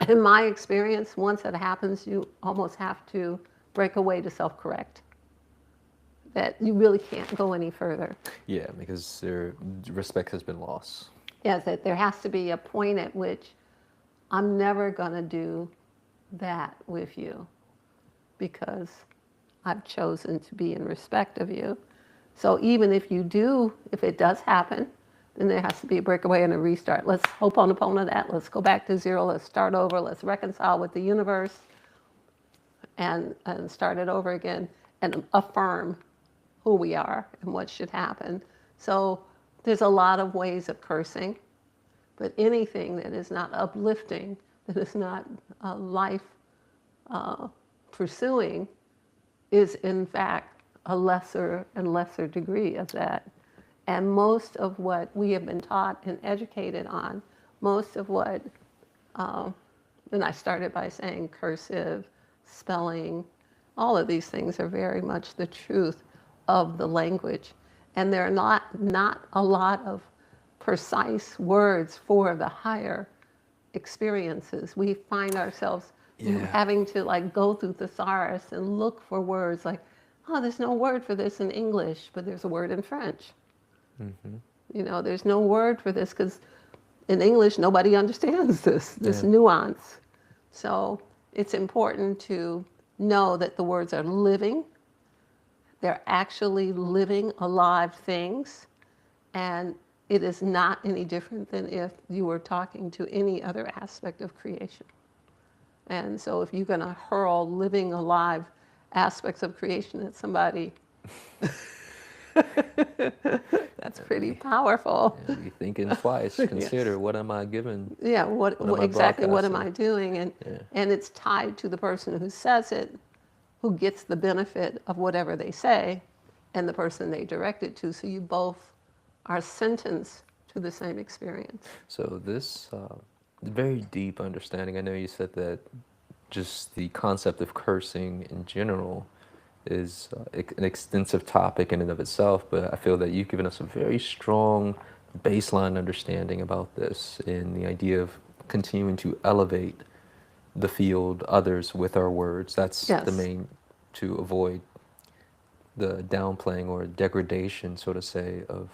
in my experience, once it happens, you almost have to break away to self-correct. That you really can't go any further. Yeah, because their respect has been lost. Yes, that there has to be a point at which I'm never going to do that with you because I've chosen to be in respect of you. So even if it does happen, then there has to be a breakaway and a restart. Let's ho'oponopono that. Let's go back to zero. Let's start over. Let's reconcile with the universe and start it over again and affirm who we are and what should happen. So there's a lot of ways of cursing, but anything that is not uplifting that is not life pursuing is in fact a lesser and lesser degree of that. And most of what we have been taught and educated on, most of what, and I started by saying cursive, spelling, all of these things are very much the truth of the language. And there are not a lot of precise words for the higher experiences. We find ourselves having to like go through thesaurus and look for words like, oh, there's no word for this in English, but there's a word in French. You know, there's no word for this because in English, nobody understands this nuance. So it's important to know that the words are living. They're actually living, alive things. And it is not any different than if you were talking to any other aspect of creation. And so if you're going to hurl living, alive aspects of creation at somebody, that's pretty powerful. Yeah, be thinking twice. Consider, what am I giving? Yeah, what exactly what am broadcasting? I doing? And it's tied to the person who says it, who gets the benefit of whatever they say, and the person they direct it to. So you both are sentenced to the same experience. So this very deep understanding, I know you said that just the concept of cursing in general is an extensive topic in and of itself, but I feel that you've given us a very strong baseline understanding about this in the idea of continuing to elevate the field, others with our words. That's the main, to avoid the downplaying or degradation, so to say, of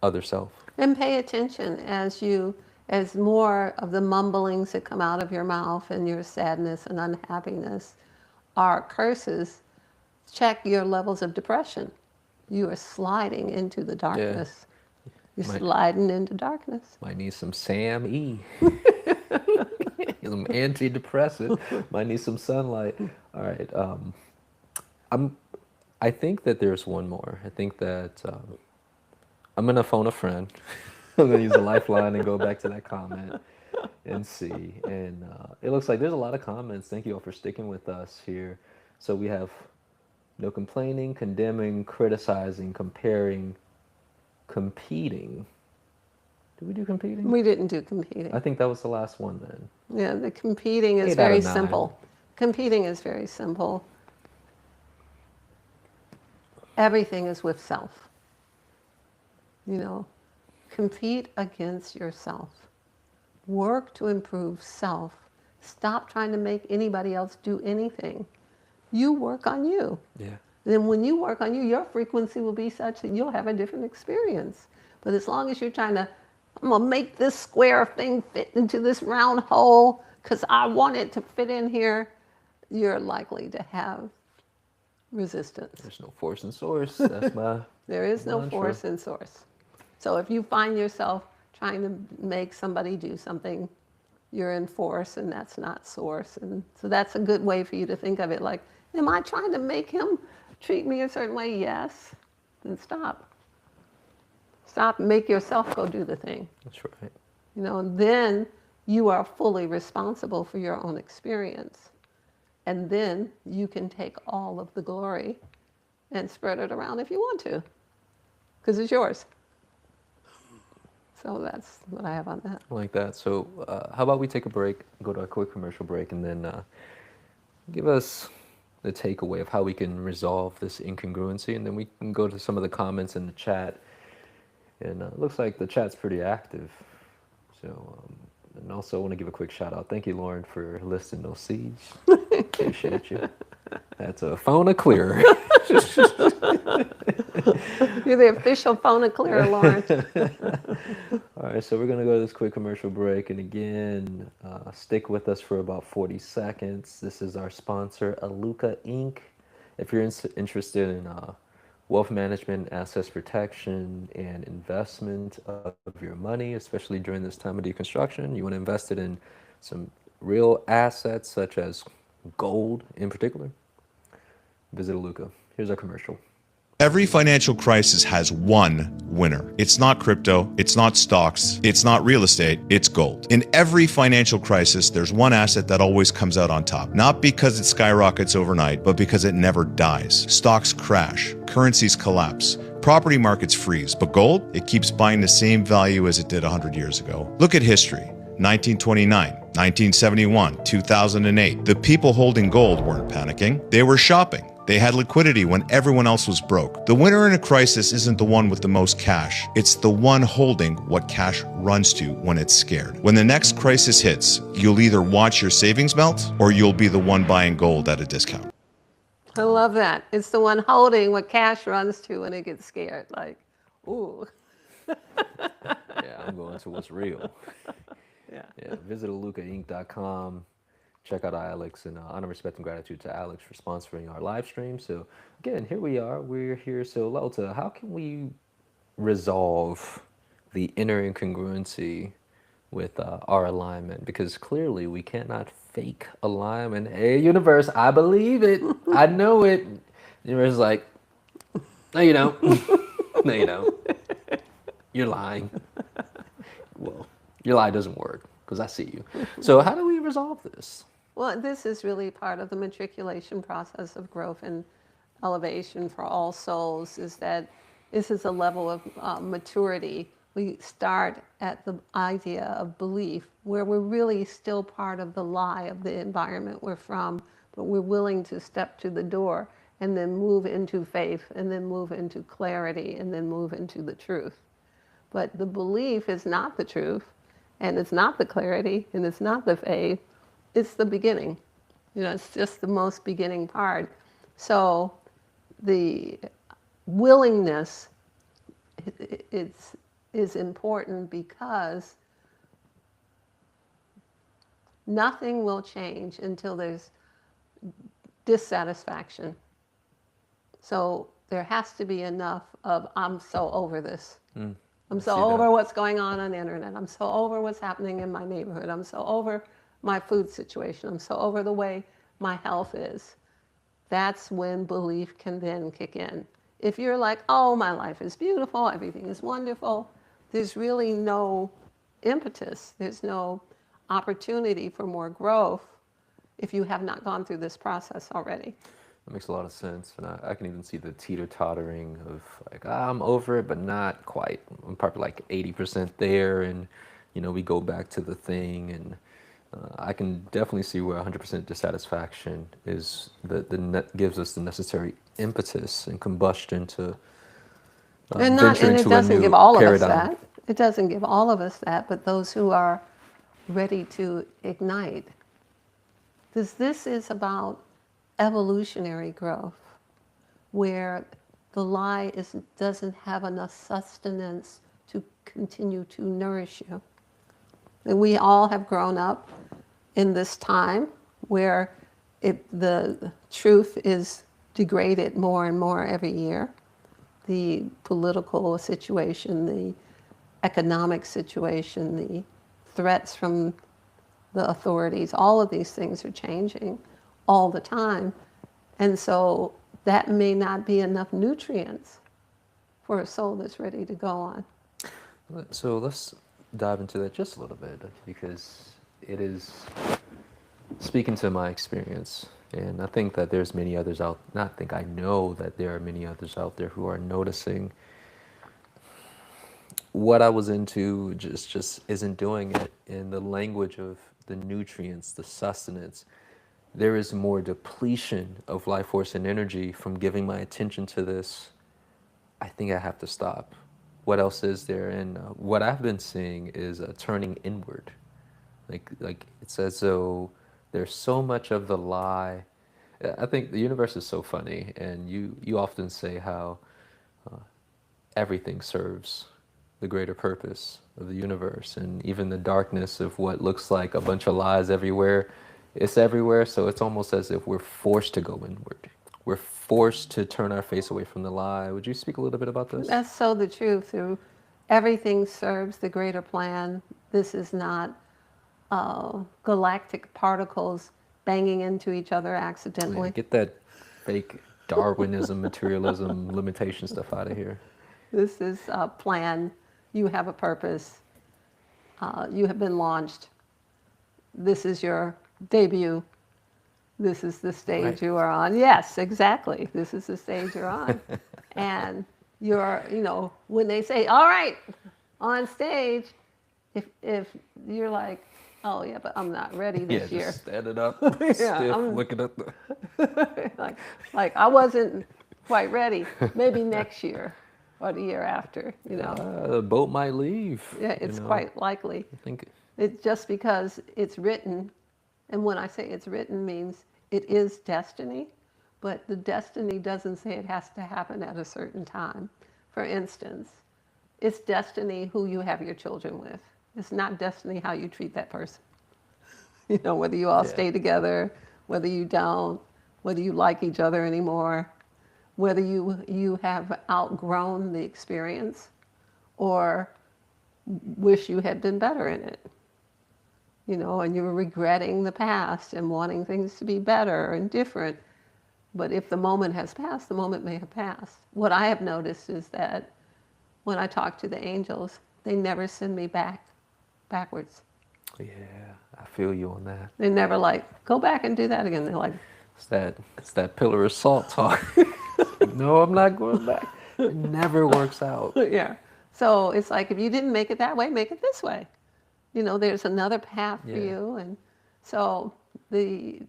other self. And pay attention as more of the mumblings that come out of your mouth and your sadness and unhappiness are curses. Check your levels of depression. You are sliding into the darkness. You're sliding into darkness. Might need some Sam E. Some antidepressant. Might need some sunlight. All right. I think that there's one more. I think that I'm gonna phone a friend. I'm gonna use a lifeline and go back to that comment and see. And it looks like there's a lot of comments. Thank you all for sticking with us here. So we have no complaining, condemning, criticizing, comparing, competing. Did we do competing? We didn't do competing. I think that was the last one then. Yeah, the competing is very simple. Competing is very simple. Everything is with self. You know, compete against yourself. Work to improve self. Stop trying to make anybody else do anything. You work on you. Yeah. Then when you work on you, your frequency will be such that you'll have a different experience. But as long as you're trying to, I'm going to make this square thing fit into this round hole because I want it to fit in here, you're likely to have resistance. There's no force in source. That's my There is no mantra. force in source. So if you find yourself trying to make somebody do something, you're in force and that's not source. And so that's a good way for you to think of it like, am I trying to make him treat me a certain way? Yes. Then stop. Stop, make yourself go do the thing. That's right. You know, and then you are fully responsible for your own experience. And then you can take all of the glory and spread it around if you want to, because it's yours. So that's what I have on that. I like that. So how about we take a break, go to a quick commercial break, and then give us the takeaway of how we can resolve this incongruency, and then we can go to some of the comments in the chat. And it looks like the chat's pretty active. So, and also I want to give a quick shout out. Thank you, Lauren, for listing those seeds. Appreciate you. That's a phone clear. You're the official phone clear, Lauren. All right, so we're going to go to this quick commercial break. And again, stick with us for about 40 seconds. This is our sponsor, Aluka Inc. If you're interested in wealth management, assets protection, and investment of your money, especially during this time of deconstruction, you want to invest it in some real assets such as gold in particular, visit Aluka. Here's our commercial. Every financial crisis has one winner. It's not crypto, it's not stocks, it's not real estate, it's gold. In every financial crisis, there's one asset that always comes out on top. Not because it skyrockets overnight, but because it never dies. Stocks crash, currencies collapse, property markets freeze, but gold, it keeps buying the same value as it did 100 years ago. Look at history. 1929, 1971, 2008. The people holding gold weren't panicking. They were shopping. They had liquidity when everyone else was broke. The winner in a crisis isn't the one with the most cash. It's the one holding what cash runs to when it's scared. When the next crisis hits, you'll either watch your savings melt or you'll be the one buying gold at a discount. I love that. It's the one holding what cash runs to when it gets scared. Like, ooh. Yeah, I'm going to what's real. Yeah, visit alukainc.com. Check out Alex, and honor, respect, and gratitude to Alex for sponsoring our live stream. So again, here we are. We're here. So Lota, how can we resolve the inner incongruency with our alignment? Because clearly we cannot fake alignment. Hey, universe, I believe it. I know it. The universe is like, no, you don't. No, you don't. You're lying. Well, your lie doesn't work because I see you. So how do we resolve this? Well, this is really part of the matriculation process of growth and elevation for all souls, is that this is a level of maturity. We start at the idea of belief, where we're really still part of the lie of the environment we're from, but we're willing to step to the door and then move into faith, and then move into clarity, and then move into the truth. But the belief is not the truth, and it's not the clarity, and it's not the faith. It's the beginning. You know, it's just the most beginning part. So the willingness is important, because nothing will change until there's dissatisfaction. So there has to be enough of, I'm so over this. I'm so over what's going on the internet. I'm so over what's happening in my neighborhood. I'm so over my food situation. I'm so over the way my health is. That's when belief can then kick in. If you're like, oh, my life is beautiful, everything is wonderful, there's really no impetus. There's no opportunity for more growth if you have not gone through this process already. That makes a lot of sense. And I can even see the teeter-tottering of like, I'm over it, but not quite. I'm probably like 80% there. And, you know, we go back to the thing. And I can definitely see where 100% dissatisfaction is gives us the necessary impetus and combustion to venture And it into a doesn't new give all of us paradigm. that. It doesn't give all of us that, but those who are ready to ignite. This is about evolutionary growth, where the lie doesn't have enough sustenance to continue to nourish you. And we all have grown up in this time where the truth is degraded more and more every year. The political situation, the economic situation, the threats from the authorities, all of these things are changing all the time. And so that may not be enough nutrients for a soul that's ready to go on. So let's dive into that just a little bit, because it is speaking to my experience. And I think that there's many others out, not think, I know that there are many others out there who are noticing what I was into just isn't doing it in the language of the nutrients, the sustenance. There is more depletion of life force and energy from giving my attention to this. I think I have to stop. What else is there? And what I've been seeing is turning inward. Like it's as though there's so much of the lie. I think the universe is so funny, and you often say how everything serves the greater purpose of the universe, and even the darkness of what looks like a bunch of lies everywhere, it's everywhere. So it's almost as if we're forced to go inward. We're forced to turn our face away from the lie. Would you speak a little bit about this? That's so the truth. Everything serves the greater plan. This is not galactic particles banging into each other accidentally. Yeah, get that fake Darwinism, materialism, limitation stuff out of here. This is a plan. You have a purpose. You have been launched. This is your debut. This is the stage Right. you are on. Yes, exactly. This is the stage you're on. And you're, when they say, all right, on stage, if you're like, oh yeah, but I'm not ready this year. Just standing up, Yeah, stiff, looking at the... like I wasn't quite ready. Maybe next year or the year after, The boat might leave. Yeah, it's quite likely. I think... It's just because it's written, and when I say it's written means it is destiny, but the destiny doesn't say it has to happen at a certain time. For instance, it's destiny who you have your children with. It's not destiny how you treat that person. Whether you all stay together, whether you don't, whether you like each other anymore, whether you have outgrown the experience or wish you had been better in it. And you're regretting the past and wanting things to be better and different. But if the moment has passed, the moment may have passed. What I have noticed is that when I talk to the angels, they never send me backwards. Yeah, I feel you on that. They never go back and do that again. They're like, it's that pillar of salt talk. No, I'm not going back. It never works out. yeah. So it's like, if you didn't make it that way, make it this way. There's another path for you. And so the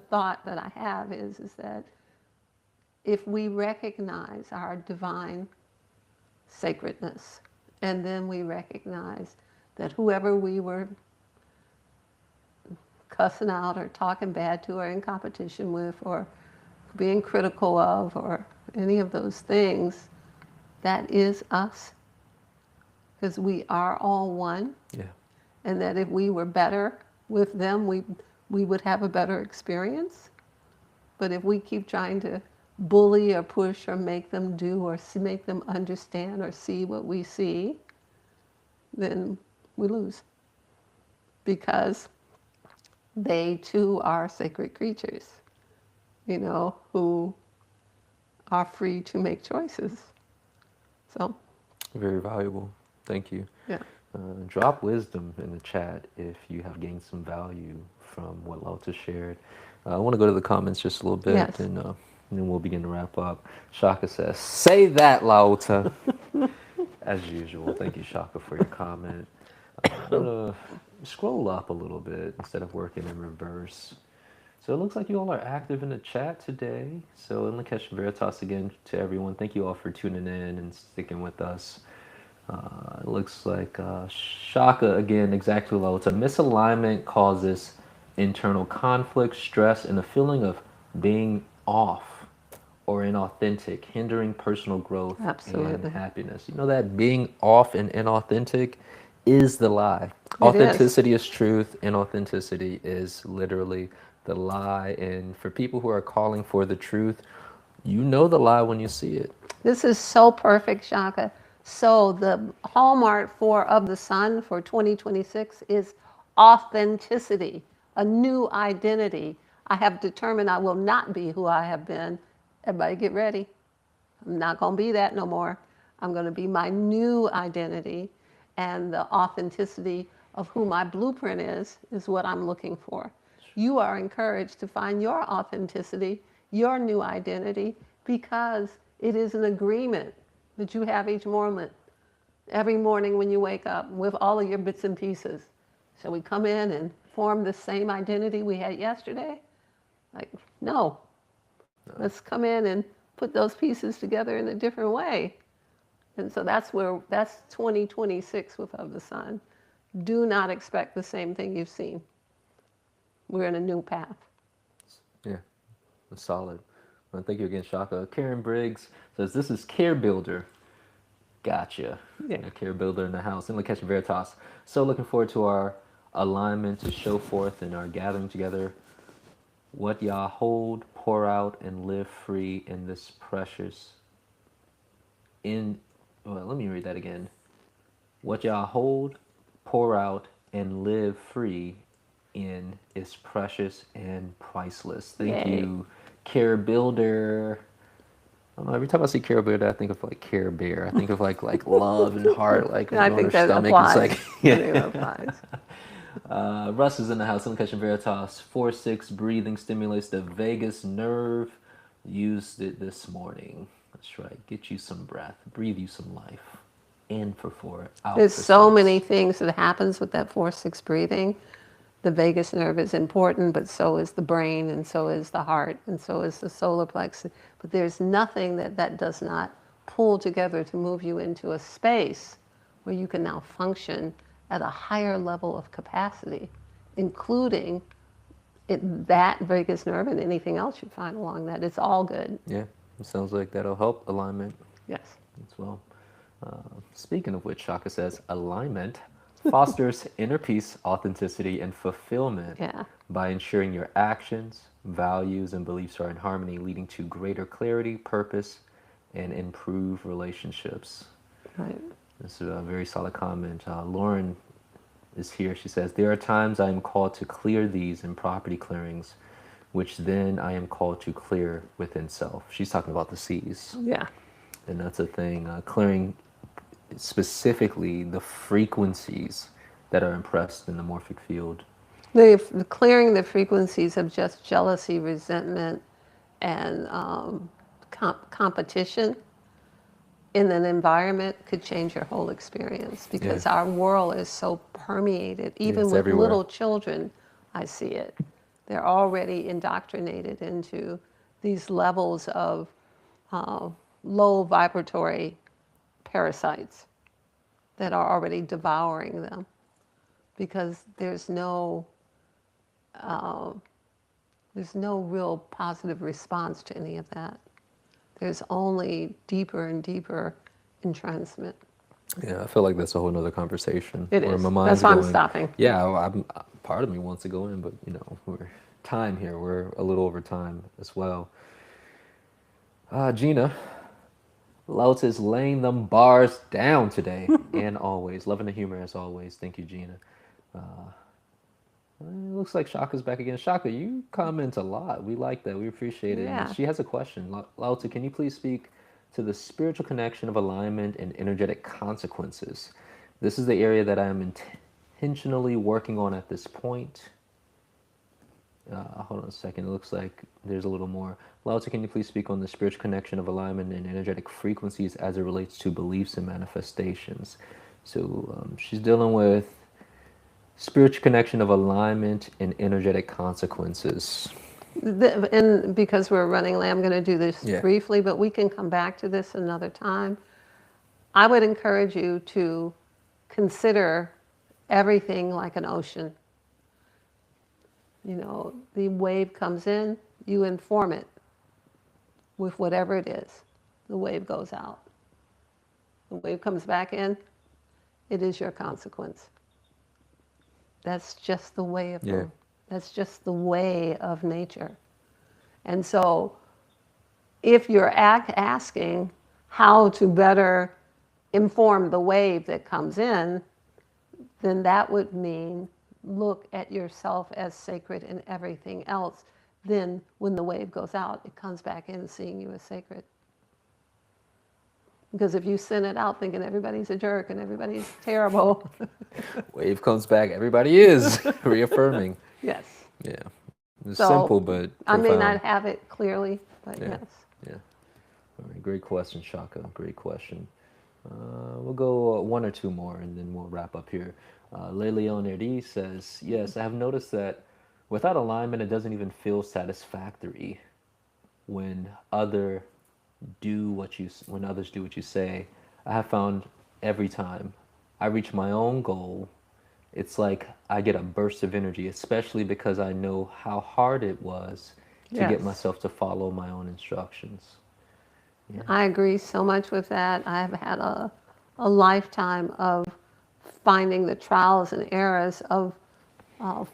thought that I have is that if we recognize our divine sacredness, and then we recognize that whoever we were cussing out or talking bad to or in competition with or being critical of or any of those things, that is us. Because we are all one. Yeah. And that if we were better with them, we would have a better experience. But if we keep trying to bully or push or make them do or make them understand or see what we see, then we lose. Because they too are sacred creatures, who are free to make choices. So. Very valuable. Thank you. Yeah. Drop wisdom in the chat if you have gained some value from what Lauta shared. I want to go to the comments just a little bit, Yes. and then we'll begin to wrap up. Shaka says, "Say that, Lauta." As usual. Thank you, Shaka, for your comment. I'm gonna scroll up a little bit instead of working in reverse. So it looks like you all are active in the chat today. So Nikesh Veritas again to everyone. Thank you all for tuning in and sticking with us. It looks like Shaka again, exactly like it's a misalignment causes internal conflict, stress, and a feeling of being off or inauthentic, hindering personal growth and happiness. You know that being off and inauthentic is the lie. Authenticity is truth, inauthenticity is literally the lie. And for people who are calling for the truth, you know the lie when you see it. This is so perfect, Shaka. So the hallmark of the sun for 2026 is authenticity, a new identity. I have determined I will not be who I have been. Everybody get ready. I'm not going to be that no more. I'm going to be my new identity, and the authenticity of who my blueprint is what I'm looking for. You are encouraged to find your authenticity, your new identity, because it is an agreement that you have each moment, every morning when you wake up with all of your bits and pieces. Shall we come in and form the same identity we had yesterday? No. Let's come in and put those pieces together in a different way. And so that's 2026 with Of the Sun. Do not expect the same thing you've seen. We're in a new path. Yeah, that's solid. Well, thank you again, Shaka. Karen Briggs says, this is Care Builder. Gotcha. Yeah. A Care Builder in the house. And Lakesh Veritas. So looking forward to our alignment to show forth and our gathering together what y'all hold, pour out, and live free in this precious let me read that again. What y'all hold, pour out, and live free in is precious and priceless. Thank you, Care Builder. I don't know, every time I see Care Builder, I think of like Care Bear. I think of like love and heart, like I on think her that stomach. applies. It's like, I think that applies. Russ is in the house. In Catching Veritas. 4-6 breathing stimulates the vagus nerve. Used it this morning. That's right. Get you some breath. Breathe you some life. In for 4, out There's for so 6. many things that happens with that 4-6 breathing. The vagus nerve is important, but so is the brain, and so is the heart, and so is the solar plexus. But there's nothing that does not pull together to move you into a space where you can now function at a higher level of capacity, including that vagus nerve and anything else you find along that. It's all good. Yeah, it sounds like that'll help alignment Yes. as well. Speaking of which, Shaka says alignment fosters inner peace, authenticity, and fulfillment Yeah. by ensuring your actions, values, and beliefs are in harmony, leading to greater clarity, purpose, and improved relationships. Right. This is a very solid comment. Lauren is here. She says, there are times I am called to clear these in property clearings, which then I am called to clear within self. She's talking about the C's. Yeah. And that's a thing. Clearing specifically the frequencies that are impressed in the morphic field. Clearing the frequencies of just jealousy, resentment, and competition in an environment could change your whole experience, because our world is so permeated. Even it's with everywhere. little children, I see it. They're already indoctrinated into these levels of low vibratory parasites that are already devouring them, because there's no real positive response to any of that. There's only deeper and deeper entrancement. Yeah, I feel like that's a whole nother conversation. It where is. my mind's That's why I'm going. stopping. Yeah, part of me wants to go in, but we're time here. We're a little over time as well. Gina, Lautz is laying them bars down today and always. Loving the humor as always. Thank you, Gina. It looks like Shaka's back again. Shaka, you comment a lot. We like that. We appreciate it. Yeah. And she has a question. Lautz, can you please speak to the spiritual connection of alignment and energetic consequences? This is the area that I am intentionally working on at this point. Hold on a second. It looks like there's a little more. Lautz, can you please speak on the spiritual connection of alignment and energetic frequencies as it relates to beliefs and manifestations? So she's dealing with spiritual connection of alignment and energetic consequences. And because we're running late, I'm going to do this Yeah. briefly, but we can come back to this another time. I would encourage you to consider everything like an ocean. The wave comes in, you inform it with whatever it is. The wave goes out. The wave comes back in, it is your consequence. That's just the way of Yeah. That's just the way of nature. And so if you're asking how to better inform the wave that comes in, then that would mean look at yourself as sacred and everything else. Then when the wave goes out, it comes back in seeing you as sacred. Because if you send it out thinking everybody's a jerk and everybody's terrible, Wave comes back. Everybody is reaffirming. yes. Yeah. It's So, simple, but I may profound. not have it clearly, but Yeah. yes. Yeah. All right. Great question, Shaka. Great question. We'll go one or two more, and then we'll wrap up here. Leonardi says, yes, I have noticed that without alignment, it doesn't even feel satisfactory when others do what you say. I have found every time I reach my own goal, it's like I get a burst of energy, especially because I know how hard it was to Yes. get myself to follow my own instructions. I agree so much with that. I've had a lifetime of finding the trials and errors of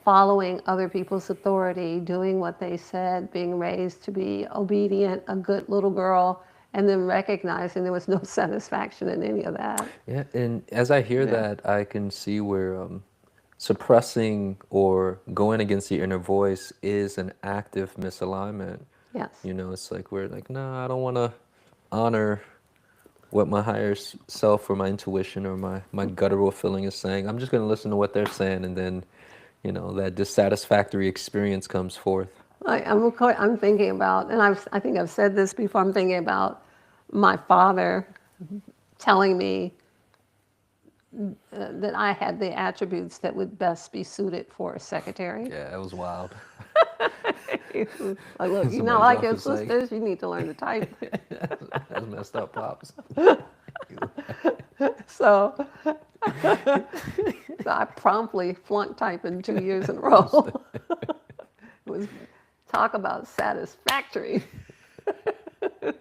following other people's authority, doing what they said, being raised to be obedient, a good little girl, and then recognizing there was no satisfaction in any of that. Yeah, and as I hear that, I can see where suppressing or going against the inner voice is an active misalignment. Yes. You know, it's like we're like, no, I don't want to honor what my higher self or my intuition or my guttural feeling is saying. I'm just going to listen to what they're saying, and then, you know, that dissatisfactory experience comes forth. I'm thinking about, and I think I've said this before, I'm thinking about my father telling me that I had the attributes that would best be suited for a secretary. Yeah, that was wild. Like, look, you're not Somebody's like your office like- sisters, you need to learn to type. That's messed up, Pops. So, so I promptly flunked typing 2 years in a row. It was, talk about satisfactory.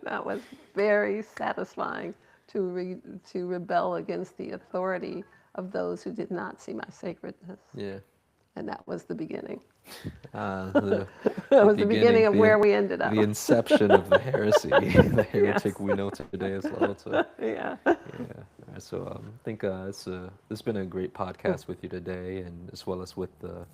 That was very satisfying to rebel against the authority of those who did not see my sacredness. Yeah. And that was the beginning. The That was the beginning of where we ended up. The inception of the heresy, the heretic we know today as well. So, Yeah. yeah. All right, so I think it's been a great podcast with you today, and as well as with the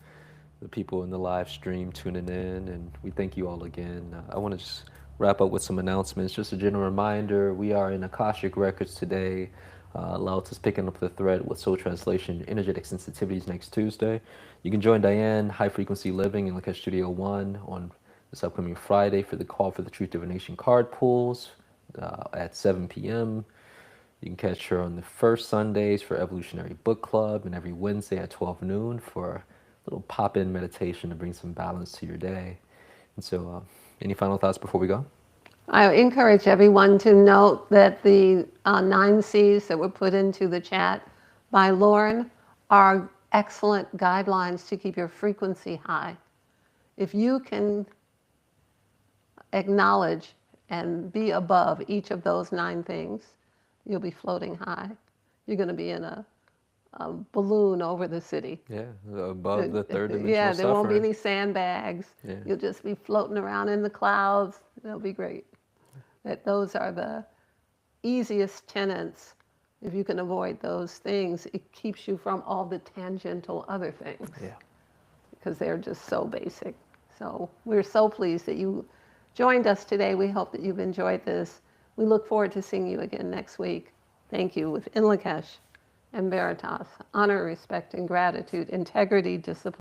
people in the live stream tuning in, and we thank you all again. I want to just wrap up with some announcements. Just a general reminder, we are in Akashic Records today. Laut is picking up the thread with Soul Translation Energetic Sensitivities next Tuesday. You can join Diane, High Frequency Living, in Lakesh Studio 1 on this upcoming Friday for the Call for the Truth Divination card pools at 7 p.m. You can catch her on the first Sundays for Evolutionary Book Club, and every Wednesday at 12 noon for a little pop-in meditation to bring some balance to your day. And so, any final thoughts before we go? I encourage everyone to note that the 9 C's that were put into the chat by Lauren are excellent guidelines to keep your frequency high. If you can acknowledge and be above each of those 9 things, you'll be floating high. You're going to be in a balloon over the city. Yeah, above the third dimensional Yeah, there won't be suffering. any sandbags. Yeah. You'll just be floating around in the clouds. It'll be great. That those are the easiest tenets. If you can avoid those things, it keeps you from all the tangential other things. Yeah. Because they're just so basic. So we're so pleased that you joined us today. We hope that you've enjoyed this. We look forward to seeing you again next week. Thank you with In Lakesh and Veritas. Honor, respect, and gratitude, integrity, discipline.